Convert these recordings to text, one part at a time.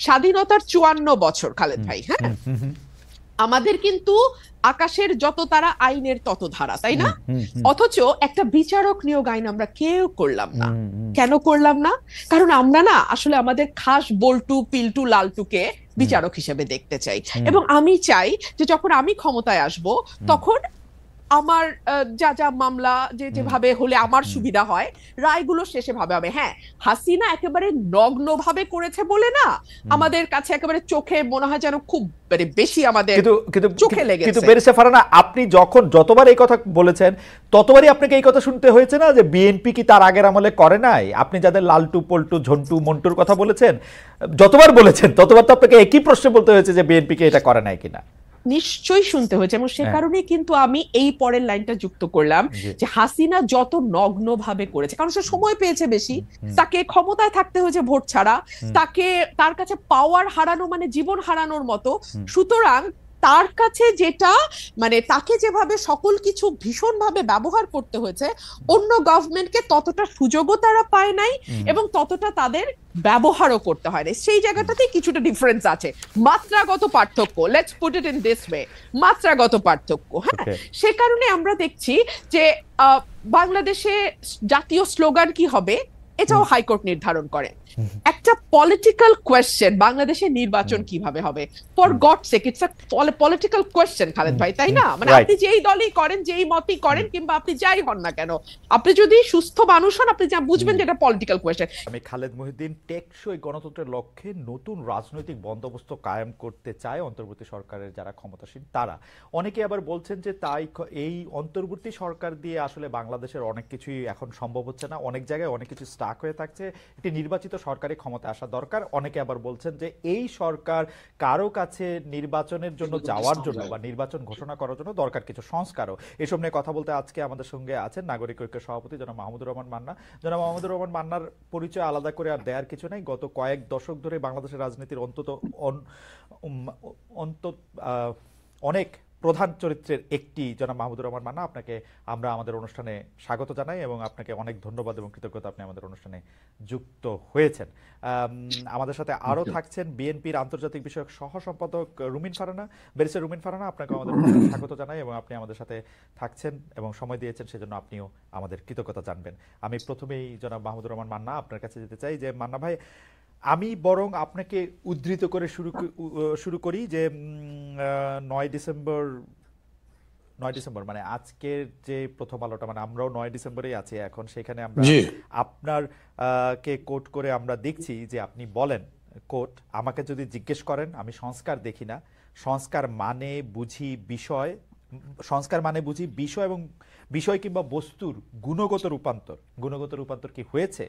স্বাধীনতার 54 বছর খালেদ ভাই, হ্যাঁ, আমাদের কিন্তু আকাশের যত তারা আইনের তত ধারা, তাই না? অথচ একটা বিচারক নিয়োগ আইন আমরা কেউ করলাম না। কেন করলাম না? কারণ আমরা না আসলে আমাদের খাস বল্টু পিল্টু লালটুকে বিচারক হিসেবে দেখতে চাই, এবং আমি চাই যে যখন আমি ক্ষমতায় আসব তখন আমার যা যা মামলা যেভাবে হলে আমার সুবিধা হয় রায়গুলো শেষে ভাবে হবে। হ্যাঁ, হাসিনা একেবারে নগ্ন ভাবে করেছে বলে না আমাদের কাছে একেবারে চোখে মনে হয় যেন খুব বেশি আমাদের চোখে লেগেছে। কিন্তু ব্যারিস্টার ফারহানা, আপনি যখন যতবার এই কথা বলেছেন ততবারই আপনাকে এই কথা শুনতে হয়েছে না যে বিএনপি কি তার আগের আমলে করে নাই? আপনি যাদের লালটু পল্টু ঝন্টু মন্টুর কথা বলেছেন, যতবার বলেছেন ততবার তো আপনাকে একই প্রশ্ন বলতে হয়েছে যে বিএনপি কে এটা করে নাই কিনা। নিশ্চয়ই শুনতে হয়েছে, এবং সে কারণে কিন্তু আমি এই পরের লাইনটা যুক্ত করলাম যে হাসিনা যত নগ্ন ভাবে করেছে, কারণ সে সময় পেয়েছে বেশি, তাকে ক্ষমতায় থাকতে হয়েছে ভোট ছাড়া, তাকে তার কাছে পাওয়ার হারানো মানে জীবন হারানোর মতো। সুতরাং তার কাছে যেটা মানে তাকে যেভাবে সকল কিছু ভীষণভাবে ব্যবহার করতে হয়েছে, অন্য গভর্নমেন্টকে ততটা সুযোগও তারা পায় নাই এবং ততটা তাদের ব্যবহারও করতে হয় না। সেই জায়গাটাতেই কিছুটা ডিফারেন্স আছে, মাত্রাগত পার্থক্য, let's put it in this way, মাত্রাগত পার্থক্য। হ্যাঁ, সে কারণে আমরা দেখছি যে বাংলাদেশে জাতীয় স্লোগান কি হবে এটাও হাইকোর্ট নির্ধারণ করে। একটা পলিটিক্যাল কোয়েশ্চেন, বাংলাদেশের নির্বাচন কিভাবে হবে, for God sake it's a political question Khaled ভাই, তাই না? মানে আপনি যেই দলই করেন, যেই মতই করেন, কিংবা আপনি যাই হন না কেন, আপনি যদি সুস্থ মানুষ হন আপনি যা বুঝবেন যে এটা পলিটিক্যাল কোয়েশ্চেন। আমি খালেদ মহিউদ্দিন, টেকসই গণতন্ত্রের লক্ষ্যে নতুন রাজনৈতিক বন্দোবস্ত কায়েম করতে চায় অন্তর্বর্তী সরকারের যারা ক্ষমতাসীন তারা। অনেকে আবার বলছেন যে তাই এই অন্তর্বর্তী সরকার দিয়ে আসলে বাংলাদেশের অনেক কিছুই এখন সম্ভব হচ্ছে না, অনেক জায়গায় অনেক কিছু স্টাক হয়ে থাকছে, একটি নির্বাচিত সরকারি ক্ষমতা আসা দরকার। অনেকে আবার বলছেন যে এই সরকার কারো কাছে নির্বাচনের জন্য যাওয়ার জন্য বা নির্বাচন ঘোষণা করার জন্য দরকার কিছু সংস্কারও। এসব নিয়ে কথা বলতে আজকে আমাদের সঙ্গে আছেন নাগরিক ঐক্যের সভাপতি জনাব মাহমুদুর রহমান মান্না। জনাব মাহমুদুর রহমান মান্নার পরিচয় আলাদা করে আর দেওয়ার কিছু নেই। গত কয়েক দশক ধরে বাংলাদেশের রাজনীতির অনেক প্রধান চরিত্রের একটি জনাব মাহমুদুর রহমান মান্না, আপনাকে আমরা আমাদের অনুষ্ঠানে স্বাগত জানাই এবং আপনাকে অনেক ধন্যবাদ এবং কৃতজ্ঞতা, আপনি আমাদের অনুষ্ঠানে যুক্ত হয়েছেন। আমাদের সাথে আরও থাকছেন বিএনপির আন্তর্জাতিক বিষয়ক সহ সম্পাদক রুমিন ফারহানা, ব্যারিস্টার রুমিন ফারহানা, আপনাকে আমাদের অনুষ্ঠানে স্বাগত জানাই এবং আপনি আমাদের সাথে থাকছেন এবং সময় দিয়েছেন সেজন্য আপনিও আমাদের কৃতজ্ঞতা জানবেন। আমি প্রথমেই জনাব মাহমুদুর রহমান মান্না আপনার কাছে যেতে চাই যে মান্না ভাই, আমি বরং আপনাকে উদ্ধৃত করে শুরু করি যে 9 ডিসেম্বর মানে আজকের যে প্রথম আলোটা, মানে আমরাও 9 ডিসেম্বরেই আছি এখন, সেখানে আমরা আপনার কে কোট করে আমরা দেখছি যে আপনি বলেন, কোট, আমাকে যদি জিজ্ঞেস করেন আমি সংস্কার দেখি না, সংস্কার মানে বুঝি বিষয় এবং বিষয় কিংবা বস্তুর গুণগত রূপান্তর কি হয়েছে?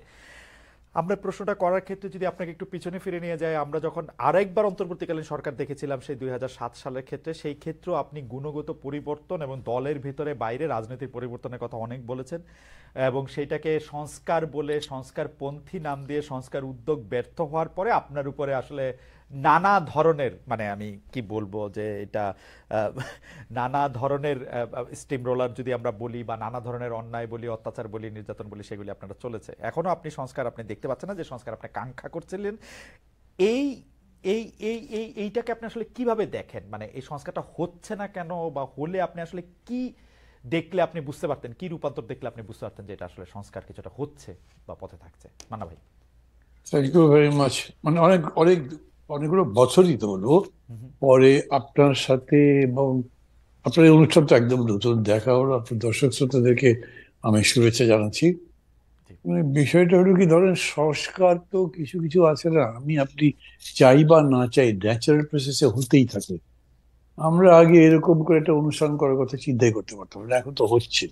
আমরা প্রশ্নটা করার ক্ষেত্রে যদি আপনাকে একটু পিছনে ফিরে নিয়ে যায়, আমরা যখন আরেকবার অন্তর্বর্তীকালীন সরকার দেখেছিলাম সেই 2007 সালের ক্ষেত্রে, সেই ক্ষেত্রেও আপনি গুণগত পরিবর্তন এবং দলের ভিতরে বাইরে রাজনীতির পরিবর্তনের কথা অনেক বলেছেন এবং সেইটাকে সংস্কার বলে সংস্কারপন্থী নাম দিয়ে সংস্কার উদ্যোগ ব্যর্থ হওয়ার পরে আপনার উপরে আসলে নানা ধরনের, মানে আমি কি বলবো যে এটা নানা ধরনের স্টিম রোলার যদি আমরা বলি বা নানা ধরনের অন্যায় বলি, অত্যাচার বলি, নির্যাতন বলি, সেগুলি আপনারা চলেছে। এখনো আপনি সংস্কার আপনি দেখতে পাচ্ছেন না যে সংস্কার আপনি কাঙ্ক্ষা করছিলেন। এইটাকে আপনি আসলে কিভাবে দেখেন? মানে এই সংস্কারটা হচ্ছে না কেন, বা হলে আপনি আসলে কি দেখলে আপনি বুঝতে পারতেন, কি রূপান্তর দেখলে আপনি বুঝতে পারতেন যে এটা আসলে সংস্কার কিছুটা হচ্ছে বা পথে থাকছে? মান্না ভাই। Thank you very much. মানে অনেকগুলো বছরই তো হলো পরে আপনার সাথে, এবং আপনার এই অনুষ্ঠানটা একদম নতুন দেখা হলো। আপনার দর্শক শ্রোতাদেরকে আমি শুভেচ্ছা জানাচ্ছি। মানে বিষয়টা হলো কি, ধরেন সংস্কার তো কিছু কিছু আছে না, আপনি চাই বা না চাই ন্যাচারাল প্রসেসে হতেই থাকে। আমরা আগে এরকম করে একটা অনুষ্ঠান করার কথা চিন্তাই করতে পারতাম না, এখন তো হচ্ছে।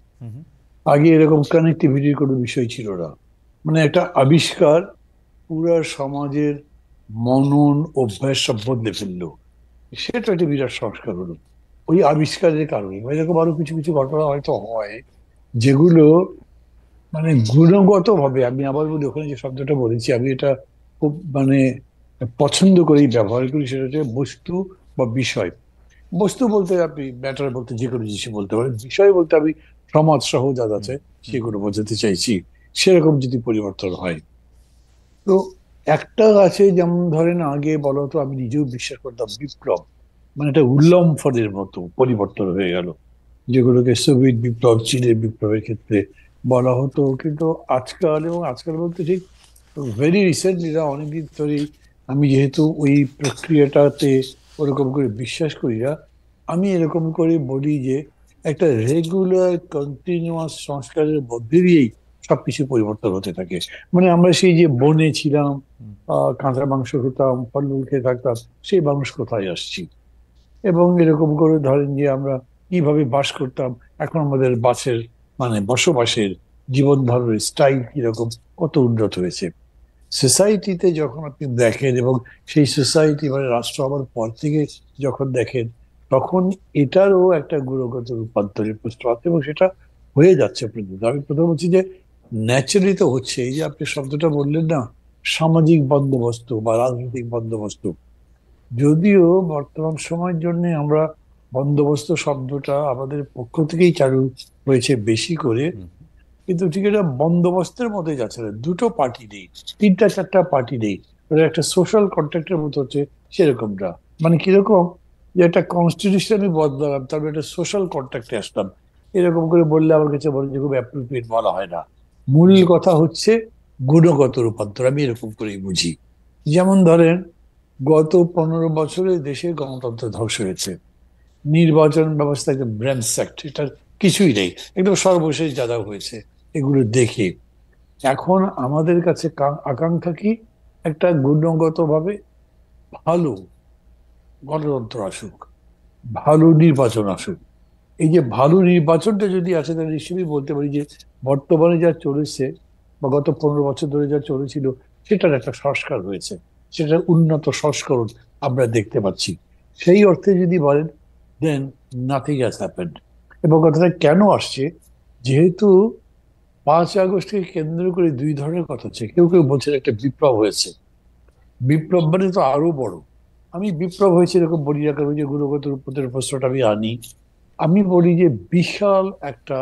আগে এরকম কানেক্টিভিটির কোনো বিষয় ছিল না, মানে একটা আবিষ্কার পুরা সমাজের মনন অভ্যাস সব বদলে ফেললো, সেটা একটা বিরাট সংস্কার হলো ওই আবিষ্কারের কারণে। এরকম আরো কিছু কিছু ঘটনা হয়তো হয় যেগুলো মানে গুণগত ভাবে, আমি আবার বলি, ওখানে যে শব্দটা বলেছি আমি এটা খুব মানে পছন্দ করেই ব্যবহার করি, সেটা হচ্ছে বস্তু বা বিষয়। বস্তু বলতে আপনি ম্যাটার বলতে যে কোনো জিনিস বলতে পারেন, বিষয় বলতে আমি সমাজ সহ যা আছে সেগুলো বোঝাতে চাইছি। সেরকম যদি পরিবর্তন হয়, তো একটা আছে, যেমন ধরেন আগে বলা হতো, আমি নিজেও বিশ্বাস করতাম, বিপ্লব মানে একটা উল্লম্ফনের মতো পরিবর্তন হয়ে গেল, যেগুলোকে সোভিয়েত বিপ্লব, চীনের বিপ্লবের ক্ষেত্রে বলা হতো। কিন্তু আজকাল, এবং আজকাল বলতে ঠিক ভেরি রিসেন্টলি না, অনেকদিন ধরেই আমি যেহেতু ওই প্রক্রিয়াটাতে ওরকম করে বিশ্বাস করি না, আমি এরকম করে বলি যে একটা রেগুলার কন্টিনিউয়াস সংস্কারের মধ্যে দিয়েই সবকিছু পরিবর্তন হতে থাকে। মানে আমরা সেই যে বনে ছিলাম, কাঁচা মাংস খেতাম, ফলমূল খেয়ে থাকতাম, সেই মানুষ কোথায় আসছি? এবং এরকম করে ধরেন যে আমরা কিভাবে বাস করতাম, এখন আমাদের বাসের মানে বসবাসের জীবন ধারণের স্টাইল কিরকম, কত উন্নত হয়েছে। সোসাইটিতে যখন আপনি দেখেন, এবং সেই সোসাইটি মানে রাষ্ট্র হওয়ার পর থেকে যখন দেখেন, তখন এটারও একটা গুণগত রূপান্তরের প্রশ্ন আছে, এবং সেটা হয়ে যাচ্ছে প্রথম। আমি প্রথম বলছি যে ন্যাচারালি তো হচ্ছে। এই যে আপনি শব্দটা বললেন না, সামাজিক বন্দোবস্ত বা রাজনৈতিক বন্দোবস্ত, যদিও বর্তমান সময়ের জন্য আমরা বন্দোবস্ত শব্দটা আমাদের পক্ষ থেকেই চালু হয়েছে বেশি করে, কিন্তু ঠিক এটা বন্দোবস্তের মধ্যে যাচ্ছে না। দুটো পার্টি নেই, তিনটা চারটা পার্টি নেই, ওটা একটা সোশ্যাল কন্ট্রাক্টের মতো হচ্ছে সেরকমটা। মানে কিরকম, যে একটা কনস্টিটিউশন আমি বদলালাম, তারপরে একটা সোশ্যাল কন্ট্রাক্টে আসলাম, এরকম করে বললে আমার কাছে বলে যে খুব অ্যাপ্রোপ্রিয়েট বলা হয় না। মূল কথা হচ্ছে গুণগত রূপান্তর, আমি এরকম করেই বুঝি। যেমন ধরেন, গত 15 বছরে দেশে গণতন্ত্র ধ্বংস হয়েছে, নির্বাচন ব্যবস্থা একদম র্যামস্যাক্ট, এটার কিছুই নেই, একদম সর্বশেষ যা যা হয়েছে এগুলো দেখে এখন আমাদের কাছে আকাঙ্ক্ষা কি, একটা গুণগতভাবে ভালো গণতন্ত্র আসুক, ভালো নির্বাচন আসুক। এই যে ভালো নির্বাচনটা যদি আসে, তাহলে নিশ্চয়ই বলতে পারি যে বর্তমানে যা চলেছে বা গত 15 বছর ধরে যা চলেছিল, সেটার একটা সংস্কার হয়েছে, সেটার উন্নত সংস্করণ আমরা দেখতে পাচ্ছি। সেই অর্থে যদি বলেন, দেন নাথিং হ্যাজ হ্যাপেন্ড। এবং কথাটা কেন আসছে, যেহেতু 5 আগস্টকে কেন্দ্র করে দুই ধরনের কথা হচ্ছে। কেউ কেউ বলছেন একটা বিপ্লব হয়েছে, বিপ্লব মানে তো আরো বড়। আমি বিপ্লব হয়েছে এরকম বলি না, কারণ যে গুণগত রূপান্তরের প্রশ্নটা আমি আনি, আমি বলি যে বিশাল একটা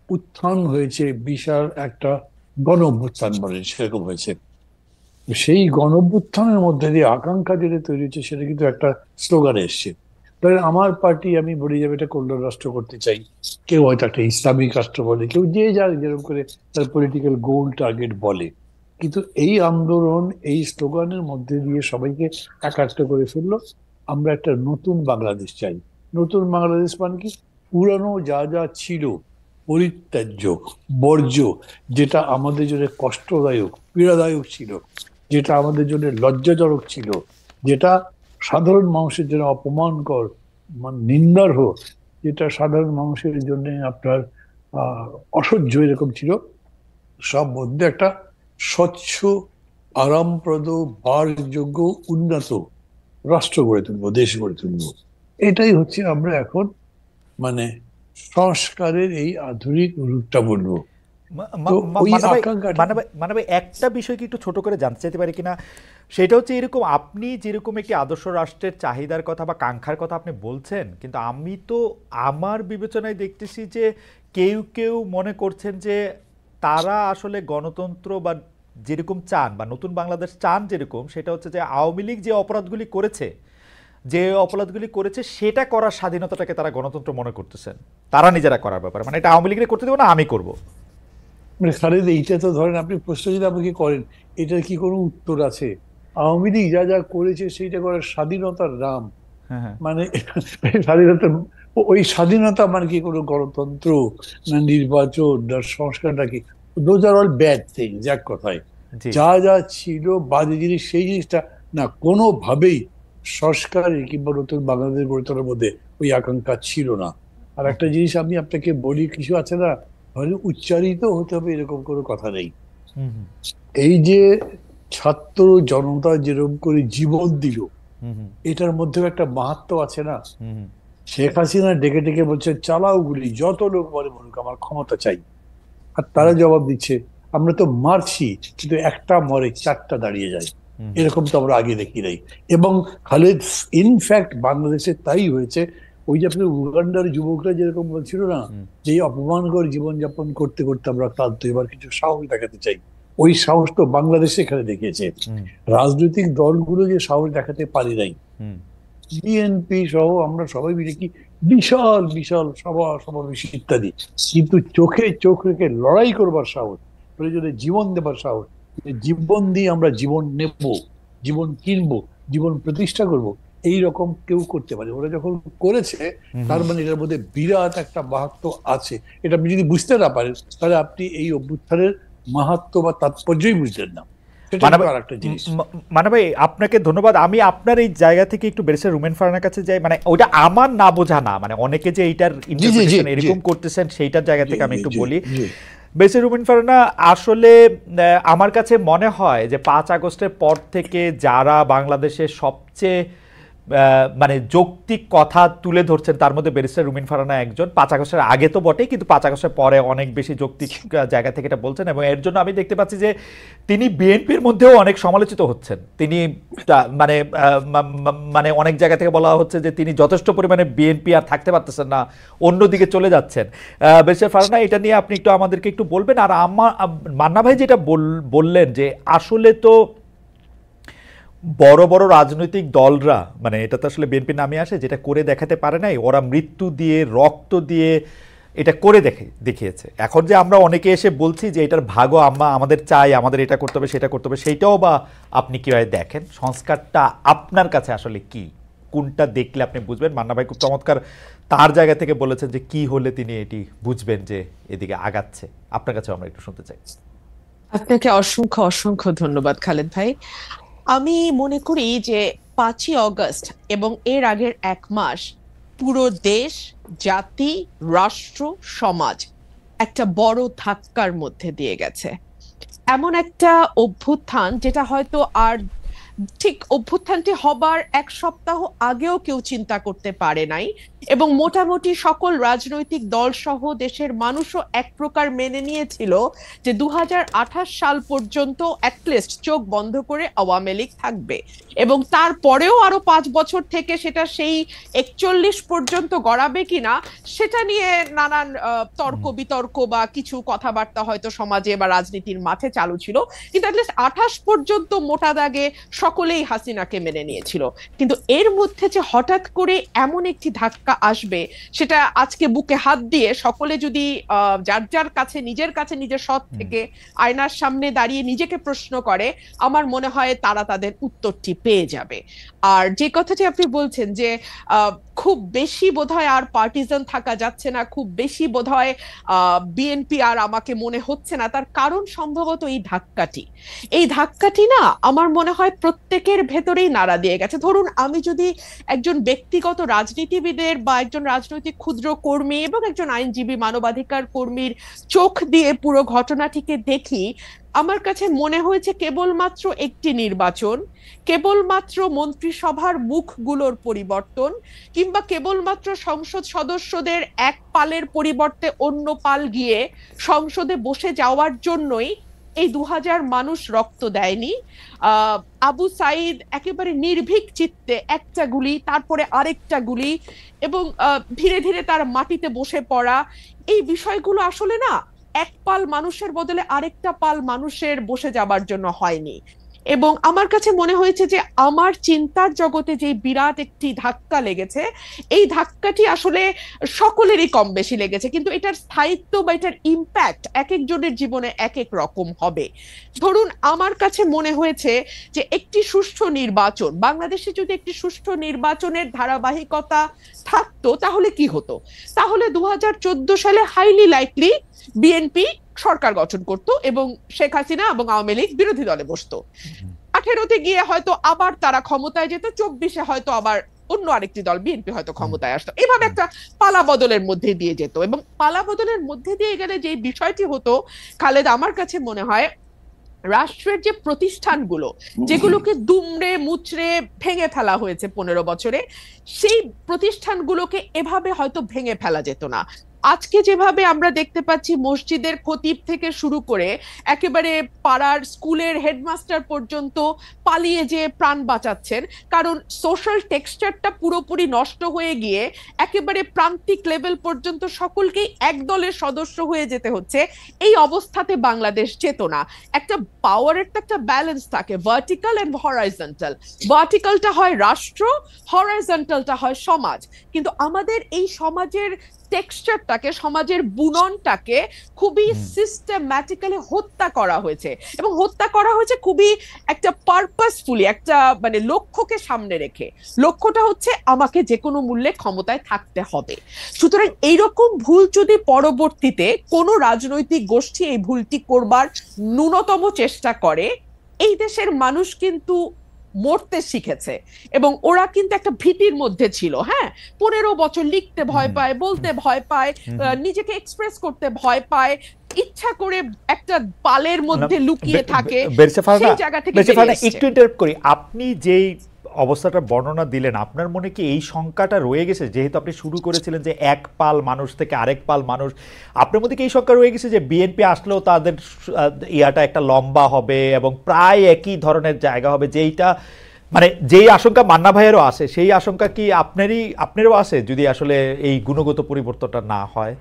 উত্থান হয়েছে, বিশাল একটা গণ অভ্যুত্থান বলেন সেরকম হয়েছে। তো সেই গণ অভ্যুত্থানের মধ্যে দিয়ে আকাঙ্ক্ষা যেটা তৈরি হচ্ছে, সেটা কিন্তু একটা স্লোগানে এসছে। ধরেন আমার পার্টি, আমি বলি যে আমি এটা কল্যাণ রাষ্ট্র করতে চাই, কেউ হয়তো একটা ইসলামিক রাষ্ট্র বলে, কেউ যে যার যেরকম করে তার পলিটিক্যাল গোল টার্গেট বলে। কিন্তু এই আন্দোলন, এই স্লোগানের মধ্যে দিয়ে সবাইকে একাত্ম করে ফেললো, আমরা একটা নতুন বাংলাদেশ চাই। নতুন বাংলাদেশ মানে কি, পুরানো যা যা ছিল পরিত্যাজ্য, বর্জ্য, যেটা আমাদের জন্য কষ্টদায়ক, পীড়াদায়ক ছিল, যেটা আমাদের জন্য লজ্জাজনক ছিল, যেটা সাধারণ মানুষের জন্য অপমানকর, মানে নিন্দার হোক, যেটা সাধারণ মানুষের জন্য আপনার অসহ্য এরকম ছিল, সব মধ্যে একটা স্বচ্ছ, আরামপ্রদ, বাসযোগ্য, উন্নত রাষ্ট্র গড়ে তুলবো, দেশ গড়ে তুলবো। এটাই হচ্ছে আমরা এখন মানে সংস্কারের এই আধুনিক রূপটা বলবো। তো ওই মান্না ভাই, আকাঙ্ক্ষাটা। মান্না ভাই, একটা বিষয় কি একটু ছোট করে জানতে চাইতে পারি কিনা, সেটা হচ্ছে এরকম আপনি যেরকম একটি আদর্শ রাষ্ট্রের চাহিদার কথা বা কাঙ্ক্ষার কথা আপনি বলছেন, কিন্তু আমি তো আমার বিবেচনায় দেখতেছি যে কেউ কেউ মনে করছেন যে তারা আসলে গণতন্ত্র বা যেরকম চান বা নতুন বাংলাদেশ চান যেরকম, সেটা হচ্ছে যে আওয়ামী লীগ যে অপরাধগুলি করেছে, সেটা করার স্বাধীনতাটাকে তারা গণতন্ত্র মনে করতেছেন, তারা নিজেরা করার ব্যাপারে, মানে এটা আওয়ামী লীগের করতে দেবো না, আমি করব। মানে খালেদ, এইটা তো ধরেন আপনি প্রশ্ন যদি আমাকে করেন, এটার কি কোনো উত্তর আছে? আওয়ামী লীগ যা যা করেছে সেইটা করার স্বাধীনতার নাম, হ্যাঁ, হ্যাঁ, মানে স্বাধীনতা, ওই স্বাধীনতা মানে কি কোনো গণতন্ত্র, না নির্বাচন, না সংস্কার, নাকি those are all bad things এক কথায়। জি, যা যা ছিল বাজে জিনিস, সেই জিনিসটা না, কোনোভাবেই সংস্কারের কিংবা নতুন বাংলাদেশ গড়ে তোলার মধ্যে ওই আকাঙ্ক্ষা ছিল না। আর একটা জিনিস আমি আপনাকে বলি, কিছু আছে না, হয়তো উচ্চারিত হতে হবে এরকম কোনো কথা নেই। হুম, হুম, এই যে ছাত্র জনতা যেরকম করে জীবন দিল, হুম, হুম, এটার মধ্যেও একটা মাহাত্ম্য আছে না। হুম, হুম, শেখ হাসিনা ডেকে ডেকে বলছে, চালাও গুলি, যত লোক বলে বলুক, আমার ক্ষমতা চাই। আর হুম, তারা জবাব দিচ্ছে, আমরা তো মারছি, কিন্তু একটা মরে চারটা দাঁড়িয়ে যায়। হুম, এরকম তো আমরা আগে দেখি নাই। এবং খালেদ, ইনফ্যাক্ট বাংলাদেশে তাই হয়েছে। ওই যে আপনি উগান্ডার যুবকরা যেরকম বলছিল না, হুম, যে এই অপমানকর জীবনযাপন করতে করতে আমরা ক্লান্ত, এবার কিছু সাহস দেখাতে চাই, ওই সাহস তো বাংলাদেশে এখানে দেখিয়েছে। রাজনৈতিক দলগুলো যে সাহস দেখাতে পারে নাই, বিএনপি সহ আমরা সবাই মিলে কি বিশাল বিশাল সমাবেশ ইত্যাদি, কিন্তু চোখে চোখ রেখে লড়াই করবার সাহস, প্রয়োজনে জীবন দেবার সাহস, জীবন দিয়ে আমরা জীবন নেব, জীবন কিনবো, জীবন প্রতিষ্ঠা করব, এই রকম কেউ করতে পারে। ওরা যখন করেছে তার মানে এটার মধ্যে বিরাট একটা মাহাত্ম্য আছে। এটা আপনি যদি বুঝতে না পারেন তাহলে আপনি এই অভ্যুত্থানের মাহাত্ম্য বা তাৎপর্যই বুঝলেন না। মানে ভাই আপনাকে ধন্যবাদ। আমি আপনার এই জায়গা থেকে একটু ব্যারিস্টার রুমেন ফারহানার কাছে যাই। মানে ওটা আমার না বোঝা না, মানে অনেকে যে এইটার ইন্টারপ্রিটেশন এরকম করতেছেন সেইটার জায়গা থেকে আমি একটু বলি। ব্যারিস্টার রুমেন ফারহানা, আসলে আমার কাছে মনে হয় যে 5 আগস্টের পর থেকে যারা বাংলাদেশের সবচেয়ে মানে যৌক্তিক কথা তুলে ধরছেন তার মধ্যে ব্যারিস্টার রুমিন ফারহানা একজন। 5 আগস্টের আগে তো বটেই, কিন্তু 5 আগস্টের পরে অনেক বেশি যৌক্তিক জায়গা থেকে এটা বলছেন, এবং এর জন্য আমি দেখতে পাচ্ছি যে তিনি বিএনপির মধ্যেও অনেক সমালোচিত হচ্ছেন। তিনি মানে মানে অনেক জায়গা থেকে বলা হচ্ছে যে তিনি যথেষ্ট পরিমাণে বিএনপি আর থাকতে পারতেছেন না, অন্যদিকে চলে যাচ্ছেন। ব্যারিস্টার ফারহানা, এটা নিয়ে আপনি একটু আমাদেরকে একটু বলবেন। আর আমার মান্না ভাই যেটা বললেন যে আসলে তো বড় বড় রাজনৈতিক দলরা, মানে এটা তো আসলে বিএনপি নামে আসে, যেটা করে দেখাতে পারে নাই, ওরা মৃত্যু দিয়ে রক্ত দিয়ে এটা করে দেখিয়েছে। এখন যে আমরা অনেকে এসে বলছি যে এটার ভাগও আমাদের চাই, আমাদের এটা করতে হবে সেটা করতে হবে, সেইটাও বা আপনি কিভাবে দেখেন? সংস্কারটা আপনার কাছে আসলে কি, কোনটা দেখলে আপনি বুঝবেন? মান্না ভাই খুব চমৎকার তার জায়গা থেকে বলেছেন যে কি হলে তিনি এটি বুঝবেন যে এদিকে আগাচ্ছে। আপনার কাছে আমরা একটু শুনতে চাই। আপনাকে অসংখ্য অসংখ্য ধন্যবাদ খালেদ ভাই। আমি মনে করি যে 5ই অগস্ট এবং এর আগের 1 মাস পুরো দেশ, জাতি, রাষ্ট্র, সমাজ একটা বড় ধাক্কার মধ্যে দিয়ে গেছে। এমন একটা অভ্যুত্থান যেটা হয়তো আর ঠিক অভ্যুত্থানটি হবার 1 সপ্তাহ আগেও কেউ চিন্তা করতে পারে নাই, এবং মোটামুটি সকল রাজনৈতিক দল সহ দেশের মানুষও এক প্রকার মেনে নিয়েছিল যে 2028 সাল পর্যন্ত অ্যাটলিস্ট চোখ বন্ধ করে আওয়ামী লীগ থাকবে, এবং তারপরেও আরো 5 বছর থেকে সেটা সেই 41 পর্যন্ত গড়াবে কিনা সেটা নিয়ে নানান তর্ক বিতর্ক বা কিছু কথাবার্তা হয়তো সমাজে বা রাজনীতির মাঠে চালু ছিল, কিন্তু অ্যাটলিস্ট 28 পর্যন্ত মোটা দাগে সকলেই হাসিনাকে মেনে নিয়েছিল। কিন্তু এর মধ্যে যে হঠাৎ করে এমন একটি ধাক্কা আসবে, সেটা আজকে বুকে হাত দিয়ে সকলে যদি যার যার কাছে নিজের সৎ থেকে আয়নার সামনে দাঁড়িয়ে নিজেকে প্রশ্ন করে, আমার মনে হয় তারা তাদের উত্তরটি পেয়ে যাবে। আর যে কথাটি আপনি বলছেন যে খুব বেশি বোধহয় আর পার্টিজান থাকা যাচ্ছে না, খুব বেশি বোধহয় বিএনপি আর আমাকে মনে হচ্ছে না, তার কারণ সম্ভবত এই ধাক্কাটি না আমার মনে হয় প্রত্যেকের ভেতরেই নাড়া দিয়ে গেছে। ধরুন আমি যদি একজন ব্যক্তিগত রাজনীতিবিদের বা একজন রাজনৈতিক ক্ষুদ্র কর্মী এবং একজন আইনজীবী মানবাধিকার কর্মীর চোখ দিয়ে পুরো ঘটনাটিকে দেখি, আমার কাছে মনে হয়েছে কেবলমাত্র একটি নির্বাচন, কেবলমাত্র মন্ত্রিসভার মুখগুলোর পরিবর্তন, কিংবা কেবলমাত্র সংসদ সদস্যদের এক পালের পরিবর্তে অন্য পাল গিয়ে সংসদে বসে যাওয়ার জন্যই এই 2000 মানুষ রক্ত দেয়নি। আবু সাইদ একেবারে নির্ভীক চিত্তে একটা গুলি, তারপরে আরেকটা গুলি, এবং ধীরে ধীরে তার মাটিতে বসে পড়া, এই বিষয়গুলো আসলে না এক পাল মানুষের বদলে আরেকটা পাল মানুষের বসে যাবার জন্য হয়নি। এবং আমার কাছে মনে হয়েছে যে আমার চিন্তার জগতে যে বিরাট একটি ধাক্কা লেগেছে, এই ধাক্কাটি আসলে সকলেরই কম বেশি লেগেছে, কিন্তু এটার স্থায়িত্ব বা এটার ইম্প্যাক্ট এক একজনের জীবনে এক এক রকম হবে। ধরুন আমার কাছে মনে হয়েছে যে একটি সুষ্ঠু নির্বাচন, বাংলাদেশে যদি একটি সুষ্ঠু নির্বাচনের ধারাবাহিকতা থাকতো তাহলে কি হতো? তাহলে 2014 সালে হাইলি লাইকলি বিএনপি সরকার গঠন করত এবং শেখ হাসিনা এবং আওয়ামী লীগ বিরোধী দলে বসতো। 18তে গিয়ে হয়তো আবার তারা ক্ষমতায় যেত, 24-এ হয়তো আবার অন্য আরেকটি দল বিএনপি হয়তো ক্ষমতায় আসতো। এভাবে একটা পালা বদলের মধ্যে দিয়ে যেত, এবং পালা বদলের মধ্যে দিয়ে গেলে যে বিষয়টি হতো খালেদ, আমার কাছে মনে হয় রাষ্ট্রের যে প্রতিষ্ঠানগুলো যেগুলোকে দুমড়ে মুচড়ে ভেঙে ফেলা হয়েছে 15 বছরে, সেই প্রতিষ্ঠানগুলোকে এভাবে হয়তো ভেঙে ফেলা যেত না। আজকে যেভাবে আমরা দেখতে পাচ্ছি মসজিদের খতিব থেকে শুরু করে একেবারে পাড়ার স্কুলের হেডমাস্টার পর্যন্ত পালিয়ে যে প্রাণ বাঁচাচ্ছেন, কারণ সোশ্যাল টেক্সচারটা পুরোপুরি নষ্ট হয়ে গিয়ে একেবারে প্রান্তিক লেভেল পর্যন্ত সকলকেই এক দলের সদস্য হয়ে যেতে হচ্ছে। এই অবস্থাতে বাংলাদেশ যেত না। একটা পাওয়ারের তো একটা ব্যালেন্স থাকে, ভার্টিক্যাল এন্ড হরাইজন্টাল। ভার্টিক্যালটা হয় রাষ্ট্র, হরাইজন্টালটা হয় সমাজ। কিন্তু আমাদের এই সমাজের টেক্সচারটাকে, সমাজের বুননটাকে খুবই সিস্টেম্যাটিক্যালি হত্যা করা হয়েছে, এবং হত্যা করা হয়েছে খুবই একটা পারপাসফুলি, একটা মানে লক্ষ্যকে সামনে রেখে। লক্ষ্যটা হচ্ছে আমাকে যে কোনো মূল্যে ক্ষমতায় থাকতে হবে। সুতরাং এইরকম ভুল যদি পরবর্তীতে কোনো রাজনৈতিক গোষ্ঠী এই ভুলটি করবার ন্যূনতম চেষ্টা করে, এই দেশের মানুষ কিন্তু মরতে শিখেছে, এবং ওরা কিন্তু একটা ভীতির মধ্যে ছিল। হ্যাঁ, 15 বছর লিখতে ভয় পায়, বলতে ভয় পায়, নিজেকে এক্সপ্রেস করতে ভয় পায়, ইচ্ছা করে একটা পালের মধ্যে লুকিয়ে থাকে। সেই জায়গা থেকে একটু ইন্টারাপ্ট করি, আপনি যেই অবস্থাটা বর্ণনা দিলেন, আপনার মনে কি এই শঙ্কাটা রয়ে গেছে, যেহেতু আপনি শুরু করেছিলেন যে এক পাল মানুষ থেকে আরেক পাল মানুষ, আপনার মধ্যে কি এই শঙ্কা রয়ে গেছে যে বিএনপি আসলেও তাদের ইয়াটা একটা লম্বা হবে এবং প্রায় একই ধরনের জায়গা হবে, যেইটা মানে যেই আশঙ্কা মান্না ভাইয়েরও আছে, সেই আশঙ্কা কি আপনারও আছে যদি আসলে এই গুণগত পরিবর্তনটা না হয়?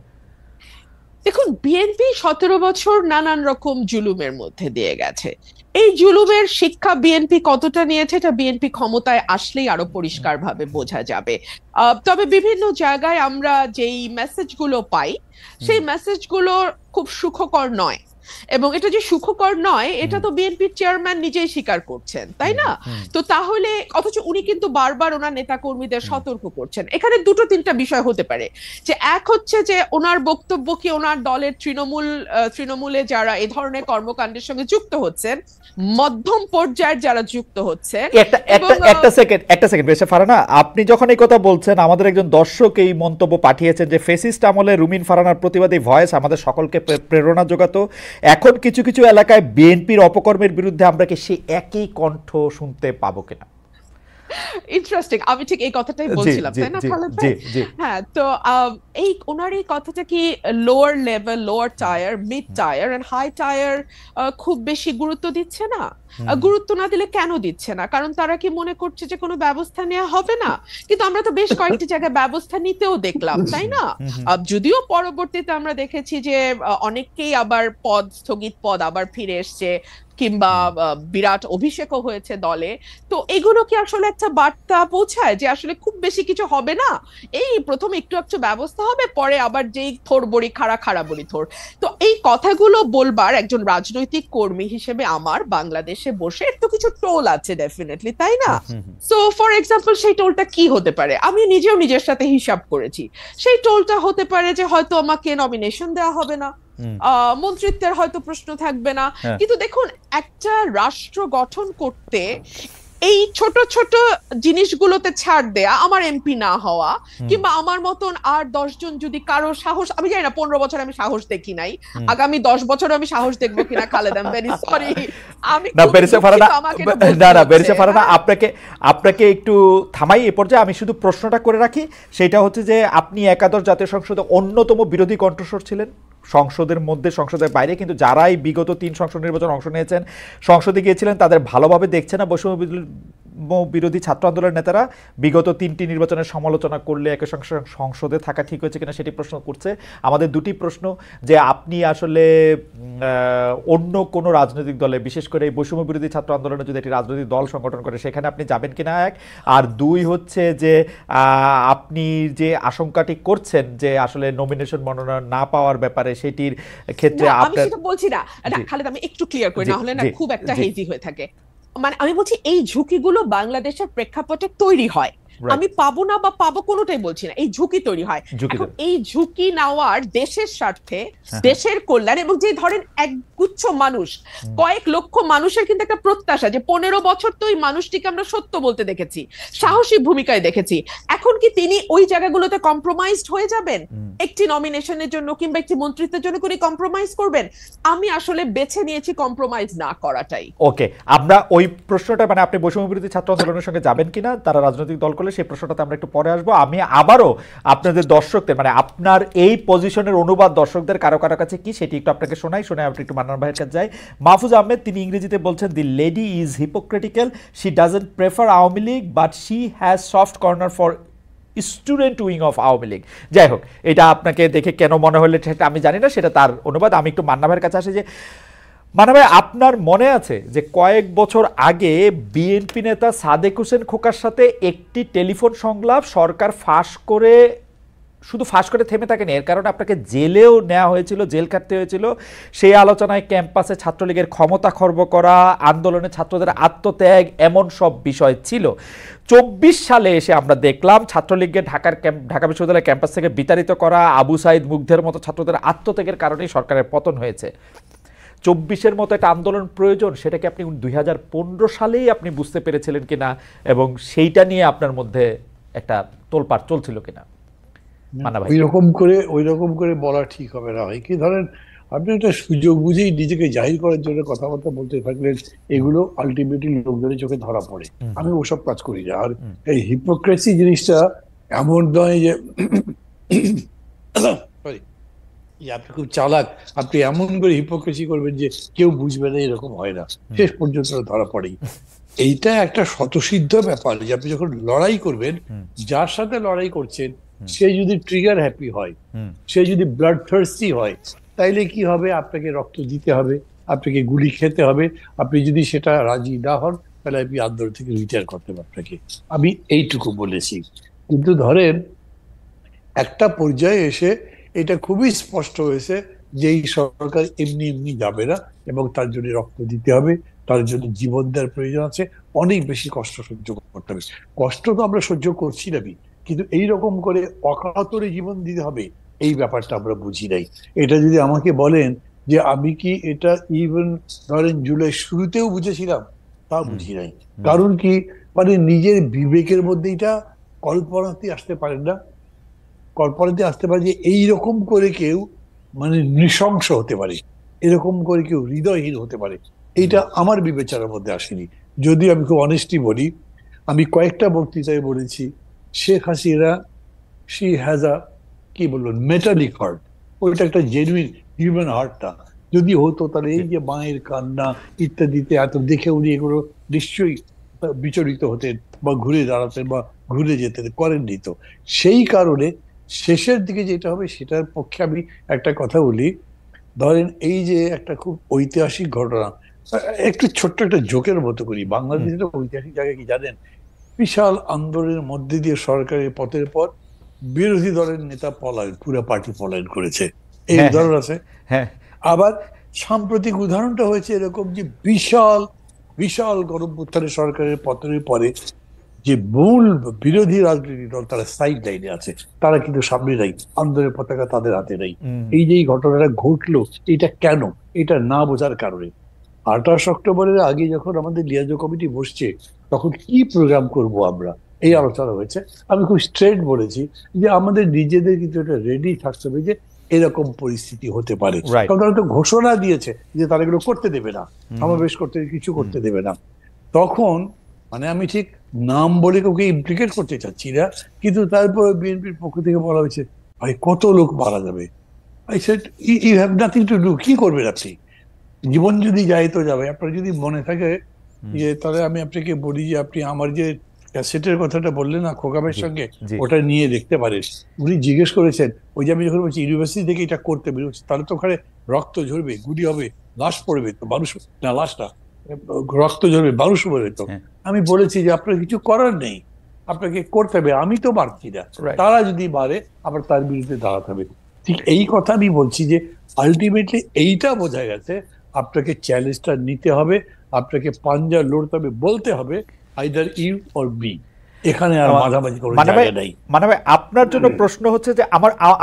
দেখুন, বিএনপি 17 বছর নানান রকম জুলুমের মধ্যে দিয়ে গেছে। এই জুলুমের শিক্ষা বিএনপি কতটা নিয়েছে এটা বিএনপি ক্ষমতায় আসলেই আরো পরিষ্কারভাবে বোঝা যাবে। তবে বিভিন্ন জায়গায় আমরা যেই মেসেজগুলো পাই, সেই মেসেজগুলো খুব সুখকর নয়, এবং এটা যে সুখকর নয় এটা তো বিএনপির চেয়ারম্যান নিজেই স্বীকার করছেন, তাই না? তো তাহলে অথচ উনি কিন্তু বারবার ওনার নেতাকর্মীদের সতর্ক করছেন। এখানে দুটো তিনটা বিষয় হতে পারে, যে এক হচ্ছে যে ওনার বক্তব্য কি ওনার দলের তৃণমূলে যারা এই ধরনের কর্মকাণ্ডের সঙ্গে যুক্ত হচ্ছেন, মধ্যম পর্যায়ের যারা যুক্ত হচ্ছে। একটা সেকেন্ড বেশি ফারানা, আপনি যখন এই কথা বলছেন, আমাদের একজন দর্শক এই মন্তব্য পাঠিয়েছেন যে ফেসিস্ট আমলে রুমিন ফারানার প্রতিবাদী ভয়েস আমাদের সকলকে প্রেরণা যোগাতো, এখন কিছু কিছু এলাকায় বিএনপির অপকর্মের বিরুদ্ধে আমরা কি সেই একই কণ্ঠ শুনতে পাবো কিনা? ইন্টারেস্টিং, আমি ঠিক এই কথাটাই বলছিলাম, তাই না খালেদ ভাই? হ্যাঁ, তো এই ওনার এই কথাটা কি lower level, lower tier, mid tier and high tier খুব বেশি গুরুত্ব দিচ্ছে না? গুরুত্ব না দিলে কেন দিচ্ছে না? কারণ তারা কি মনে করছে যে কোনো ব্যবস্থা নেওয়া হবে না? কিন্তু আমরা তো বেশ কয়েকটি জায়গায় ব্যবস্থা নিতেও দেখলাম, তাই না? যদিও পরবর্তীতে আমরা দেখেছি যে অনেককেই আবার স্থগিত পদ আবার ফিরে এসছে, কিংবা বিরাট অভিষেকও হয়েছে দলে। তো এগুলো কি আসলে একটা বার্তা পৌঁছায় যে আসলে খুব বেশি কিছু হবে না, এই প্রথম একটু একটু ব্যবস্থা হবে, পরে আবার যেই থোর বড়ি খাড়া বড়ি থোর? তো এই কথাগুলো বলবার একজন রাজনৈতিক কর্মী হিসেবে আমার বাংলাদেশে বসে একটু কিছু টোল আছে ডেফিনেটলি, তাই না? সো ফর এক্সাম্পল, সেই টোলটা কি হতে পারে? আমি নিজেও নিজের সাথে হিসাব করেছি। সেই টোলটা হতে পারে যে হয়তো আমাকে নমিনেশন দেওয়া হবে না, মন্ত্রিত্বের হয়তো প্রশ্ন থাকবে না। কিন্তু দেখুন, একটা রাষ্ট্র গঠন করতে এই ছোট ছোট জিনিসগুলোতে ছাড় দেয়া, আমার এমপি না হওয়া, কিংবা আমার মতন আর 10 জন যদি কারো সাহস, আমি জানি না 15 বছর আমি সাহস দেখি নাই, আগামী 10 বছর আমি সাহস দেখবো কিনা Khaled, I am very sorry. আমি না বেরিসা ফারানা, আপনাকে একটু থামাই এ পর্যায়ে। আমি শুধু প্রশ্নটা করে রাখি, সেটা হচ্ছে যে আপনি একাদশ জাতীয় সংসদে অন্যতম বিরোধী কণ্ঠস্বর ছিলেন, সংসদের মধ্যে সংসদের বাইরে, কিন্তু যারাই বিগত 3 সংসদ নির্বাচন অংশ নিয়েছেন, সংসদে গিয়েছিলেন, তাদের ভালোভাবে দেখছে না বৈষম্য বিরোধী ছাত্র আন্দোলনের নেতারা বিগত 3টি নির্বাচনের সমালোচনা করলে একই সঙ্গে সংসদে থাকা ঠিক হয়েছে কিনা সেটি প্রশ্ন করছে। আমাদের দুটি প্রশ্ন, যে আপনি আসলে অন্য কোনো রাজনৈতিক দলে, বিশেষ করে এই বৈষম্য বিরোধী ছাত্র আন্দোলনে যদি একটি রাজনৈতিক দল সংগঠন করে, সেখানে আপনি যাবেন কিনা, এক। আর দুই হচ্ছে যে আপনি যে আশঙ্কাটি করছেন যে আসলে নমিনেশন মনোনয়ন না পাওয়ার ব্যাপারে, সেটির ক্ষেত্রে আমি সেটা বলছি না খালেদ, আমি একটু ক্লিয়ার করি, না হলে না খুব একটা হেজি হয়ে থাকে। মানে আমি বলছি এই ঝুঁকিগুলো বাংলাদেশের প্রেক্ষাপটে তৈরি হয়, আমি পাবো না বা পাবো কোনোটাই বলছি না, এই ঝুঁকি তৈরি হয়। এখন এই ঝুঁকি নেওয়ার দেশের স্বার্থে, দেশের কল্যাণ, এবং যে ধরেন একগুচ্ছ মানুষ, কয়েক লক্ষ মানুষের কিন্তু একটা প্রত্যাশা যে 15 বছর তো ওই মানুষটিকে আমরা সত্য বলতে দেখেছি, সাহসী ভূমিকায় দেখেছি, এখন কি তিনি ওই জায়গাগুলোতে কম্প্রোমাইজড হয়ে যাবেন? একটি নমিনেশনের জন্য কিংবা একটি মন্ত্রিত্বের জন্য করে কম্প্রোমাইজ করবেন? আমি আসলে বেছে নিয়েছি কম্প্রোমাইজ না করাটাই। ওকে, আমরা ওই প্রশ্নটা, মানে আপনি বৈষম্য বিরোধী ছাত্র আন্দোলনের সঙ্গে যাবেন কিনা, তারা রাজনৈতিক দল করলে হলে সেই প্রশ্নটাতে আমরা একটু পরে আসবো। আমি আবারও আপনাদের দর্শকদের মানে আপনার এই পজিশনের অনুবাদ দর্শকদের কারো কারো কাছে কি সেটি একটু আপনাকে শোনাই, শুনে আপনি একটু মান্নান ভাইয়ের কাছে যাই। মাহফুজ আহমেদ তিনি ইংরেজিতে বলছেন, the lady is hypocritical, she doesn't prefer Awami League but she has soft corner for student wing of Awami League. যাই হোক, এটা আপনাকে দেখে কেন মনে হলো সেটা আমি জানি না, সেটা তার অনুবাদ। আমি একটু মান্না ভাইয়ের কাছে আসি যে মান্না ভাই, আপনার মনে আছে যে কয়েক বছর আগে বিএনপি নেতা সাদেক হোসেন খোকার সাথে একটি টেলিফোন সংলাপ সরকার শুধু ফাঁস করে থেমে থাকেনি, এর কারণে আপনাকে জেলেও নেওয়া হয়েছিল, জেল কাটতে হয়েছিল। সেই আলোচনায় ক্যাম্পাসে ছাত্রলীগের ক্ষমতা খর্ব করা, আন্দোলনে ছাত্রদের আত্মত্যাগ, এমন সব বিষয় ছিল। 24 সালে এসে আমরা দেখলাম ছাত্রলীগকে ঢাকা বিশ্ববিদ্যালয় ক্যাম্পাস থেকে বিতাড়িত করা, আবু সাইদ মুগ্ধের মতো ছাত্রদের আত্মত্যাগের কারণেই সরকারের পতন হয়েছে। 24-এর মতো একটা আন্দোলন প্রয়োজন, সেটাকে আপনি 2015 সালেই আপনি বুঝতে পেরেছিলেন কিনা, এবং সেইটা নিয়ে আপনার মধ্যে একটা তোলপাড় চলছিল কিনা? ওই রকম করে বলা ঠিক হবে না। হয় কি, ধরেন আপনি একটা সুযোগ বুঝেই নিজেকে জাহির করার জন্য কথাবার্তা বলতে থাকলেন, এগুলো আলটিমেটলি লোকজনের চোখে ধরা পড়ে। আমি ওসব কাজ করি না। আর এই হিপোক্রেসি জিনিসটা এমন নয় যে আপনি খুব চালাক, আপনি এমন করে হিপোক্রেসি করবেন যে কেউ বুঝবে না, এরকম হয় না, শেষ পর্যন্ত ধরা পড়েই। এইটা একটা স্বতঃসিদ্ধ ব্যাপার যে আপনি যখন লড়াই করবেন, যার সাথে লড়াই করছেন সে যদি ট্রিগার হ্যাপি হয়, সে যদি ব্লাড থার্স্টি হয়, তাইলে কি হবে? আপনাকে রক্ত দিতে হবে, আপনাকে গুলি খেতে হবে। আপনি যদি সেটা রাজি না হন, তাহলে আপনি আন্দোলন থেকে রিটায়ার করতে হবে আপনাকে। আমি এইটুকু বলেছি। কিন্তু ধরেন একটা পর্যায়ে এসে এটা খুবই স্পষ্ট হয়েছে যে এই সরকার এমনি এমনি যাবে না, এবং তার জন্য রক্ত দিতে হবে, তার জন্য জীবন দেওয়ার প্রয়োজন আছে, অনেক বেশি কষ্ট সহ্য করতে হবে। কষ্ট তো আমরা সহ্য করছি না, কিন্তু এইরকম করে অকাতরে জীবন দিতে হবে এই ব্যাপারটা আমরা বুঝি নাই। এটা যদি আমাকে বলেন যে আমি কি এটা ইভেন ধরেন জুলাই শুরুতেও বুঝেছিলাম, তা বুঝি নাই। কারণ কি, মানে নিজের বিবেকের মধ্যে এটা কল্পনাতে আসতে পারেন না, কল্পনাতে আসতে পারে যে এইরকম করে কেউ মানে নৃশংস হতে পারে, এরকম করে কেউ হৃদয়হীন হতে পারে, এইটা আমার বিবেচনার মধ্যে আসেনি। যদি আমি খুব অনেস্টলি বলি, আমি কয়েকটা বক্তৃতায় বলেছি Sheikh Hasina she has a কি বললো মেটালিক হার্ট, ওইটা একটা জেনুইন হিউম্যান হার্টটা যদি হতো, তাহলে এই যে মায়ের কান্না ইত্যাদিতে এত দেখে উনি এগুলো নিশ্চয়ই বিচলিত হতেন বা ঘুরে দাঁড়াতেন বা ঘুরে যেতেন, করেননি তো। সেই কারণে শেষের দিকে যেটা হবে সেটার পক্ষে আমি একটা কথা বলি। ধরেন এই যে একটা খুব ঐতিহাসিক ঘটনা, একটু ছোট্ট একটা জোকের মতো করি। বাংলাদেশের ঐতিহাসিক জায়গা কি জানেন? বিশাল আন্দোলনের মধ্যে দিয়ে সরকারের পথের পর বিরোধী দলের নেতা পলায়ন, পুরো পার্টি পলায়ন করেছে, এই উদাহরণ আছে। আবার সাম্প্রতিক উদাহরণটা হয়েছে এরকম যে বিশাল বিশাল গণঅভ্যুত্থানে সরকারের পতনের পরে যে মূল বিরোধী রাজনৈতিক দল তারা সাইড লাইনে আছে, তারা কিন্তু সামনে নাই, আন্দোলনের পতাকা তাদের হাতে নাই। এই যে এই ঘটনাটা ঘটলো, এটা কেন? এটা না বোঝার কারণে। 28 অক্টোবরের আগে যখন আমাদের লিয়াজো কমিটি বসছে, তখন কি প্রোগ্রাম করব আমরা, এই আলোচনা হয়েছে। আমি খুব স্ট্রেট বলেছি যে আমাদের নিজেদের কিন্তু এটা রেডি থাকতে হবে যে এরকম পরিস্থিতি হতে পারে। কারণ তারা তো ঘোষণা দিয়েছে যে তারা এগুলো করতে দেবে না, সমাবেশ করতে কিছু করতে দেবে না। তখন মানে আমি ঠিক নাম বলে কাউকে ইমপ্লিকেট করতে চাচ্ছি না, কিন্তু তারপর বিএনপির পক্ষ থেকে বলা হয়েছে ভাই কত লোক মারা যাবে। I said you have nothing to do, কি করবেন আপনি? জীবন যদি যায় তো যাবে। আপনার যদি মনে থাকে যে, তাহলে আমি আপনাকে বলি যে আপনি আমার যে ক্যাসেটের কথাটা বললেন না খোকাবের সঙ্গে, ওটা নিয়ে দেখতে পারেন। উনি জিজ্ঞেস করেছেন, ওই যে আমি যখন বলছি ইউনিভার্সিটি থেকে এটা করতে বেরোচ্ছি, তাহলে তো ওখানে রক্ত ঝরবে, গুলি হবে, লাশ পড়বে, তো মানুষ না, লাশ না, রক্ত ঝরবে, মানুষ পড়বে। তো আমি বলেছি যে আপনার কিছু করার নেই, আপনাকে করতে হবে, আমি তো পারছি না, তারা যদি পারে আবার তার বিরুদ্ধে দাঁড়াতে হবে। ঠিক এই কথা আমি বলছি যে আলটিমেটলি এইটা বোঝা গেছে, আপনাকে চ্যালেঞ্জটা নিতে হবে, আপনাকে পাঞ্জা লড়তে হবে, বলতে হবে আইদার ইউ অর বি। এখানে আর মাঝামাঝি কোনো জায়গা নেই। মানে আপনার জন্য প্রশ্ন হচ্ছে যে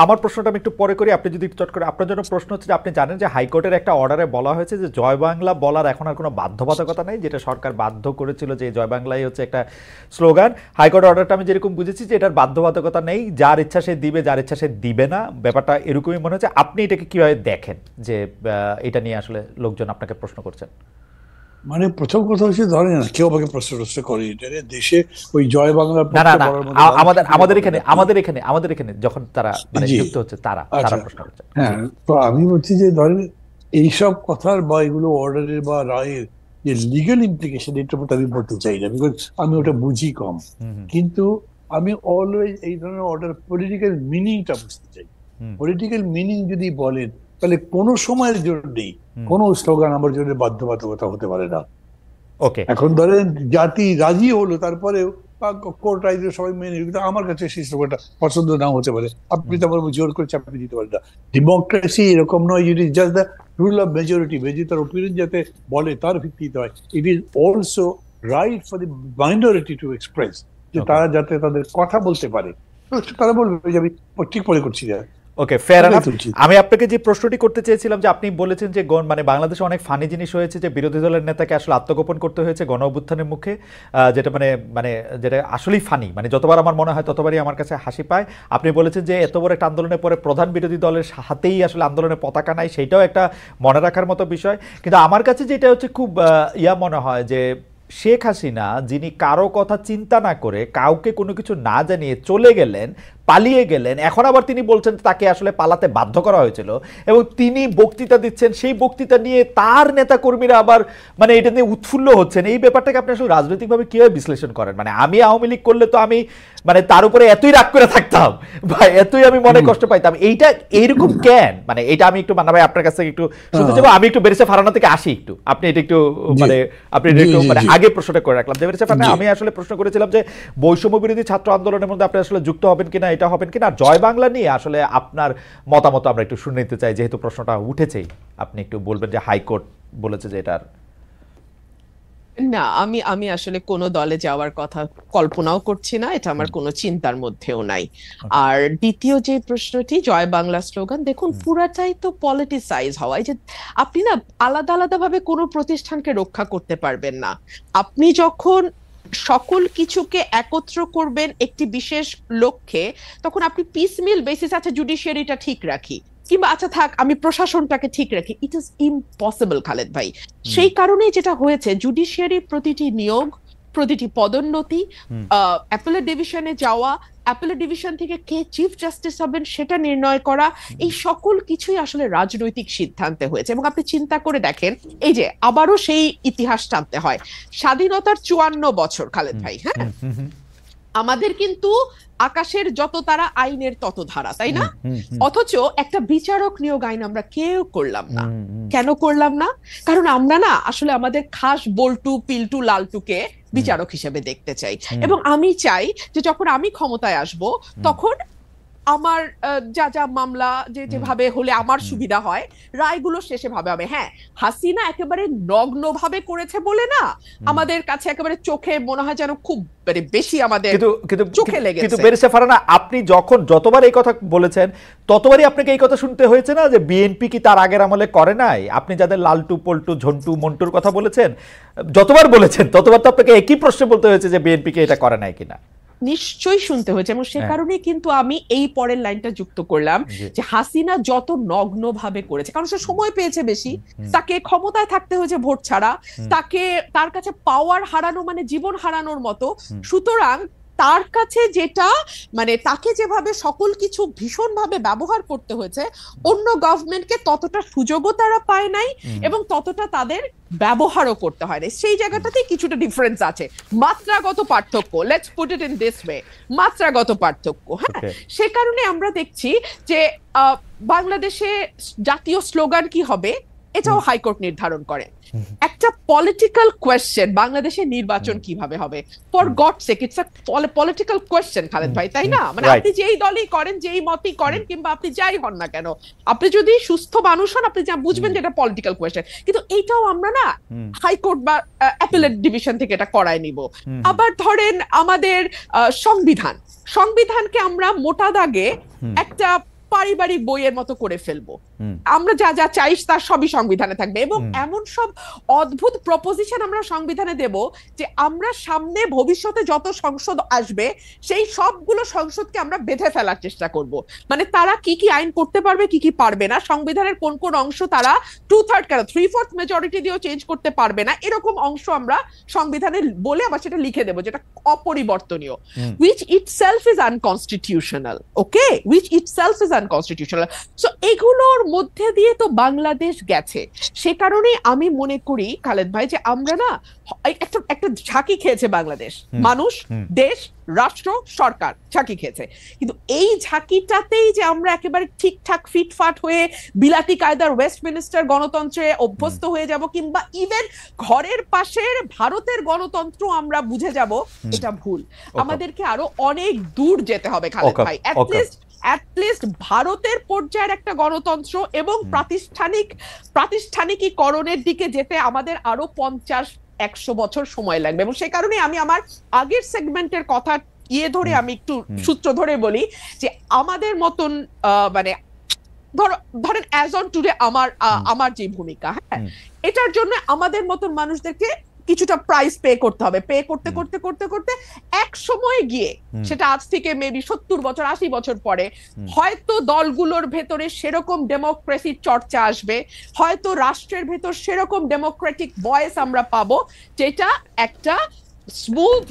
আমার প্রশ্নটা আমি একটু পরে করি, আপনি যদি চট করে। আপনার জন্য প্রশ্ন হচ্ছে যে আপনি জানেন যে হাইকোর্টের একটা অর্ডারে বলা হয়েছে যে জয় বাংলা বলার এখন আর কোনো বাধ্যবাধকতা নেই, যেটা সরকার বাধ্য করেছিল যে জয় বাংলাই হচ্ছে একটা স্লোগান। হাইকোর্টের অর্ডারটা আমি যেরকম বুঝেছি যে এটার বাধ্যবাধকতা নেই, যার ইচ্ছা সে দিবে, যার ইচ্ছা সে দিবে না, ব্যাপারটা এরকমই মনে হচ্ছে। আপনি এটাকে কিভাবে দেখেন যে এটা নিয়ে আসলে লোকজন আপনাকে প্রশ্ন করছেন? মানে প্রথম কথা হচ্ছে, ধরেন না, কেউ আমাকে প্রশ্ন করে এটা দেশে ওই জয় বাংলা না না না, আমাদের এখানে যখন তারা মানে যুক্ত হচ্ছে তারা প্রশ্ন করছে। হ্যাঁ, তো আমি বলছি যে ধরেন এইসব কথার বা এগুলো অর্ডারের বা রায়ের যে লিগ্যাল ইমপ্লিকেশন, এটার মধ্যে আমি বলতে চাই না, বিকজ আমি ওটা বুঝি কম। কিন্তু আমি অলওয়েজ এই ধরনের অর্ডার পলিটিক্যাল মিনিংটা বুঝতে চাই। পলিটিক্যাল মিনিং যদি বলেন, তাহলে কোনো সময়ের জন্যই কোনো স্লোগান আমার জন্য বাধ্যবাধকতা হতে পারে না। ওকে, এখন ধরেন জাতি রাজি হলো, তারপরেও কোর্ট রাইজের সবাই মেনে নিল, কিন্তু আমার কাছে সেই স্লোগানটা পছন্দ নাও হতে পারে। আপনি তো আমার জোর করে চাপিয়ে দিতে পারেন না। ডেমোক্রেসি এরকম নয়, it is just the rule of majority. তার ওপিনিয়ন যাতে বলে তার ভিত্তিতে হয়। It is also right for the minority to express, যে তারা যাতে তাদের কথা বলতে পারে। তারা বলবে যে আমি ঠিক পরে করছি না। ওকে, ফেয়ার এনাফ। আমি আপনাকে যে প্রশ্নটি করতে চেয়েছিলাম, যে আপনি বলেছেন যে মানে বাংলাদেশে অনেক ফানি জিনিস হয়েছে, যে বিরোধী দলের নেতাকে আসলে আত্মগোপন করতে হয়েছে গণ অভ্যুত্থানের মুখে, যেটা মানে যেটা আসলেই ফানি, মানে যতবার আমার মনে হয় ততবারই আমার কাছে হাসি পায়। আপনি বলেছেন যে এত বড় একটা আন্দোলনের পরে প্রধান বিরোধী দলের হাতেই আসলে আন্দোলনের পতাকা নাই, সেইটাও একটা মনে রাখার মতো বিষয়। কিন্তু আমার কাছে যেটা হচ্ছে খুব মনে হয় যে শেখ হাসিনা, যিনি কারো কথা চিন্তা না করে কাউকে কোনো কিছু না জানিয়ে চলে গেলেন, পালিয়ে গেলেন, এখন আবার তিনি বলছেন তাকে আসলে পালাতে বাধ্য করা হয়েছিল, এবং তিনি বক্তৃতা দিচ্ছেন, সেই বক্তৃতা নিয়ে তার নেতা কর্মীরা আবার মানে এটা নিয়ে উৎফুল্ল হচ্ছেন। এই ব্যাপারটাকে আপনি আসলে রাজনৈতিকভাবে কিভাবে বিশ্লেষণ করেন? মানে আমি আওয়ামী লীগ করলে তো আমি মানে তার উপরে এতই রাগ করে থাকতাম বা এতই আমি মনে কষ্ট পাইতাম, এইটা এইরকম কেন? মানে এটা আমি একটু মানা ভাই আপনার কাছ থেকে একটু শুনতে চাইবো। আমি একটু বেরেসা ফারানা থেকে আসি, একটু আপনি এটা একটু মানে আপনি একটু মানে আগে প্রশ্নটা করে রাখলাম যে বেরেসা ফারানা, আমি আসলে প্রশ্ন করেছিলাম যে বৈষম্য বিরোধী ছাত্র আন্দোলনের মধ্যে আপনি আসলে যুক্ত হবেন কিনা, এটা হবেন কিনা, আর জয় বাংলা নিয়ে আসলে আপনার মতামত আমরা একটু শুনে নিতে চাই, যেহেতু প্রশ্নটা উঠেছেই। আপনি একটু বলবেন যে হাইকোর্ট বলেছে যে এটার না, আমি আসলে কোনো দলে যাওয়ার কথা কল্পনাও করছি না, এটা আমার কোনো চিন্তার মধ্যেও নাই। আর দ্বিতীয় যে প্রশ্নটি, জয় বাংলা স্লোগান, দেখুন পুরাটাই তো পলিটিসাইজ হওয়া। এই যে আপনি না আলাদা আলাদা ভাবে কোনো প্রতিষ্ঠানকে রক্ষা করতে পারবেন না। আপনি যখন সকল কিছুকে একত্র করবেন একটি বিশেষ লক্ষ্যে, তখন আপনি পিসমিল বেসিস, আচ্ছা জুডিশিয়ারিটা ঠিক রাখি, কিংবা আচ্ছা থাক আমি প্রশাসনটাকে ঠিক রাখি, ইট ইজ ইম্পসিবল খালেদ ভাই। সেই কারণেই যেটা হয়েছে, জুডিশিয়ারি প্রতিটি নিয়োগ, প্রতিটি পদোন্নতি, অ্যাপেলেট ডিভিশনে যাওয়া, অ্যাপেলেট ডিভিশন থেকে কে চিফ জাস্টিস হবেন সেটা নির্ণয় করা, এই সকল কিছুই আসলে রাজনৈতিক সিদ্ধান্তে হয়েছে। এবং আপনি চিন্তা করে দেখেন, এই যে আবারও সেই ইতিহাস টানতে হয়, স্বাধীনতার 54 বছর খালেদ ভাই, হ্যাঁ, আমাদের কিন্তু আকাশের যত তারা আইনের তত ধারা, তাই না? অথচ একটা বিচারক নিয়োগ আইন আমরা কেউ করলাম না। কেন করলাম না? কারণ আমরা না আসলে আমাদের খাস বল্টু পিল্টু লালটুকে বিচারক হিসেবে দেখতে চাই। এবং আমি চাই যে যখন আমি ক্ষমতায় আসব, তখন আমার যা যা মামলা যেভাবে হলে আমার সুবিধা হয়, রায়গুলো শেষে ভাবে হবে। হ্যাঁ, হাসিনা একেবারে নগ্ন ভাবে করেছে বলে না, আমাদের কাছে একেবারে চোখে মনে হয় যেন খুব বেশি আমাদের চোখে লেগেছে। কিন্তু বেরেসা ফারানা, আপনি যতবার এই কথা বলেছেন ততবারই আপনাকে এই কথা শুনতে হয়েছে না যে বিএনপি কি তার আগের আমলে করে নাই? আপনি যাদের লালটু পল্টু ঝন্টু মন্টুর কথা বলেছেন, যতবার বলেছেন ততবার তো আপনাকে একই প্রশ্ন বলতে হয়েছে যে বিএনপি কে এটা করে নাই কিনা। নিশ্চয়ই শুনতে হয়েছে, এবং সে কারণে কিন্তু আমি এই পরের লাইনটা যুক্ত করলাম যে হাসিনা যত নগ্ন ভাবে করেছে, কারণ সে সময় পেয়েছে বেশি, তাকে ক্ষমতায় থাকতে হয়েছে ভোট ছাড়া, তার কাছে পাওয়ার হারানো মানে জীবন হারানোর মতো। সুতরাং তার কাছে যেটা মানে তাকে যেভাবে সকল কিছু ভীষণভাবে ব্যবহার করতে হয়েছে, অন্য গভর্নমেন্টকে ততটা সুযোগও তারা পায় নাই এবং ততটা তাদের ব্যবহারও করতে হয় না। সেই জায়গাটাতে কিছুটা ডিফারেন্স আছে, মাত্রাগত পার্থক্য, let's put it in this way, মাত্রাগত পার্থক্য। হ্যাঁ, সে কারণে আমরা দেখছি যে বাংলাদেশে জাতীয় স্লোগান কি হবে এটাও হাইকোর্ট নির্ধারণ করে। একটা পলিটিক্যাল কোয়েশ্চেন, বাংলাদেশে নির্বাচন কিভাবে হবে, for God sake, it's a political question Khaled ভাই, তাই না? মানে আপনি যেই দলই করেন, যেই মতই করেন, কিংবা আপনি যাই হন না কেন, আপনি যদি সুস্থ মানুষ হন, আপনি যা বুঝবেন যে এটা পলিটিক্যাল কোয়েশ্চেন। কিন্তু এইটাও আমরা না হাইকোর্ট বা অ্যাপেলেট ডিভিশন থেকে এটা করায় নিব। আবার ধরেন আমাদের সংবিধানকে আমরা মোটা দাগে একটা পারিবারিক বইয়ের মতো করে ফেলবো। আমরা যা যা চাই তার সবই সংবিধানে থাকবে, এবং এমন সব অদ্ভুত প্রপোজিশন আমরা সংবিধানে দেব যে আমরা সামনে ভবিষ্যতে যত সংসদ আসবে সেই সবগুলো সংসদকে আমরা বেঁধে ফেলার চেষ্টা করব। মানে তারা কি কি আইন করতে পারবে, কি কি পারবে না, সংবিধানের কোন কোন অংশ তারা 2/3 কেন 3/4 মেজরিটি দিয়েও চেঞ্জ করতে পারবে না, এরকম অংশ আমরা সংবিধানে বলে আবার সেটা লিখে দেব যেটা অপরিবর্তনীয়, which itself is unconstitutional, okay, which itself is unconstitutional. So এগুলোর মধ্যে দিয়ে তো বাংলাদেশ গেছে। সে কারণে আমি মনে করি খালেদ ভাই যে আমরা না একটা ঝাঁকি খেয়েছে বাংলাদেশ, মানুষ, দেশ, রাষ্ট্র, সরকার ঝাঁকি খেয়েছে, কিন্তু এই ঝাঁকিটাতেই যে আমরা একেবারে ঠিকঠাক ফিটফাট হয়ে বিলাতি কায়দার ওয়েস্টমিনিস্টার গণতন্ত্রে অভ্যস্ত হয়ে যাব, কিংবা ইভেন ঘরের পাশের ভারতের গণতন্ত্র আমরা বুঝে যাব, এটা ভুল। আমাদেরকে আরো অনেক দূর যেতে হবে খালেদ ভাই, অ্যাটলিস্ট ভারতের পর্যায়ের একটা গণতন্ত্র এবং প্রাতিষ্ঠানিকীকরণের দিকে যেতে আমাদের আরো 50-100 বছর সময় লাগবে। এবং সে কারণে আমি আমার আগের সেগমেন্টের কথা ধরে আমি একটু সূত্র ধরে বলি যে আমাদের মতন মানে ধরেন অ্যাজ অন টুডে আমার যে ভূমিকা, হ্যাঁ, এটার জন্য আমাদের মতন মানুষদেরকে কিছুটা প্রাইস পে করতে হবে, পে করতে করতে করতে করতে এক সময় গিয়ে, সেটা আজ থেকে মেবি 70 বছর 80 বছর পরে, হয়তো দলগুলোর ভেতরে সেরকম ডেমোক্রেসির চর্চা আসবে, হয়তো রাষ্ট্রের ভেতর সেরকম ডেমোক্রেটিক ভয়েস আমরা পাবো যেটা একটা স্মুথ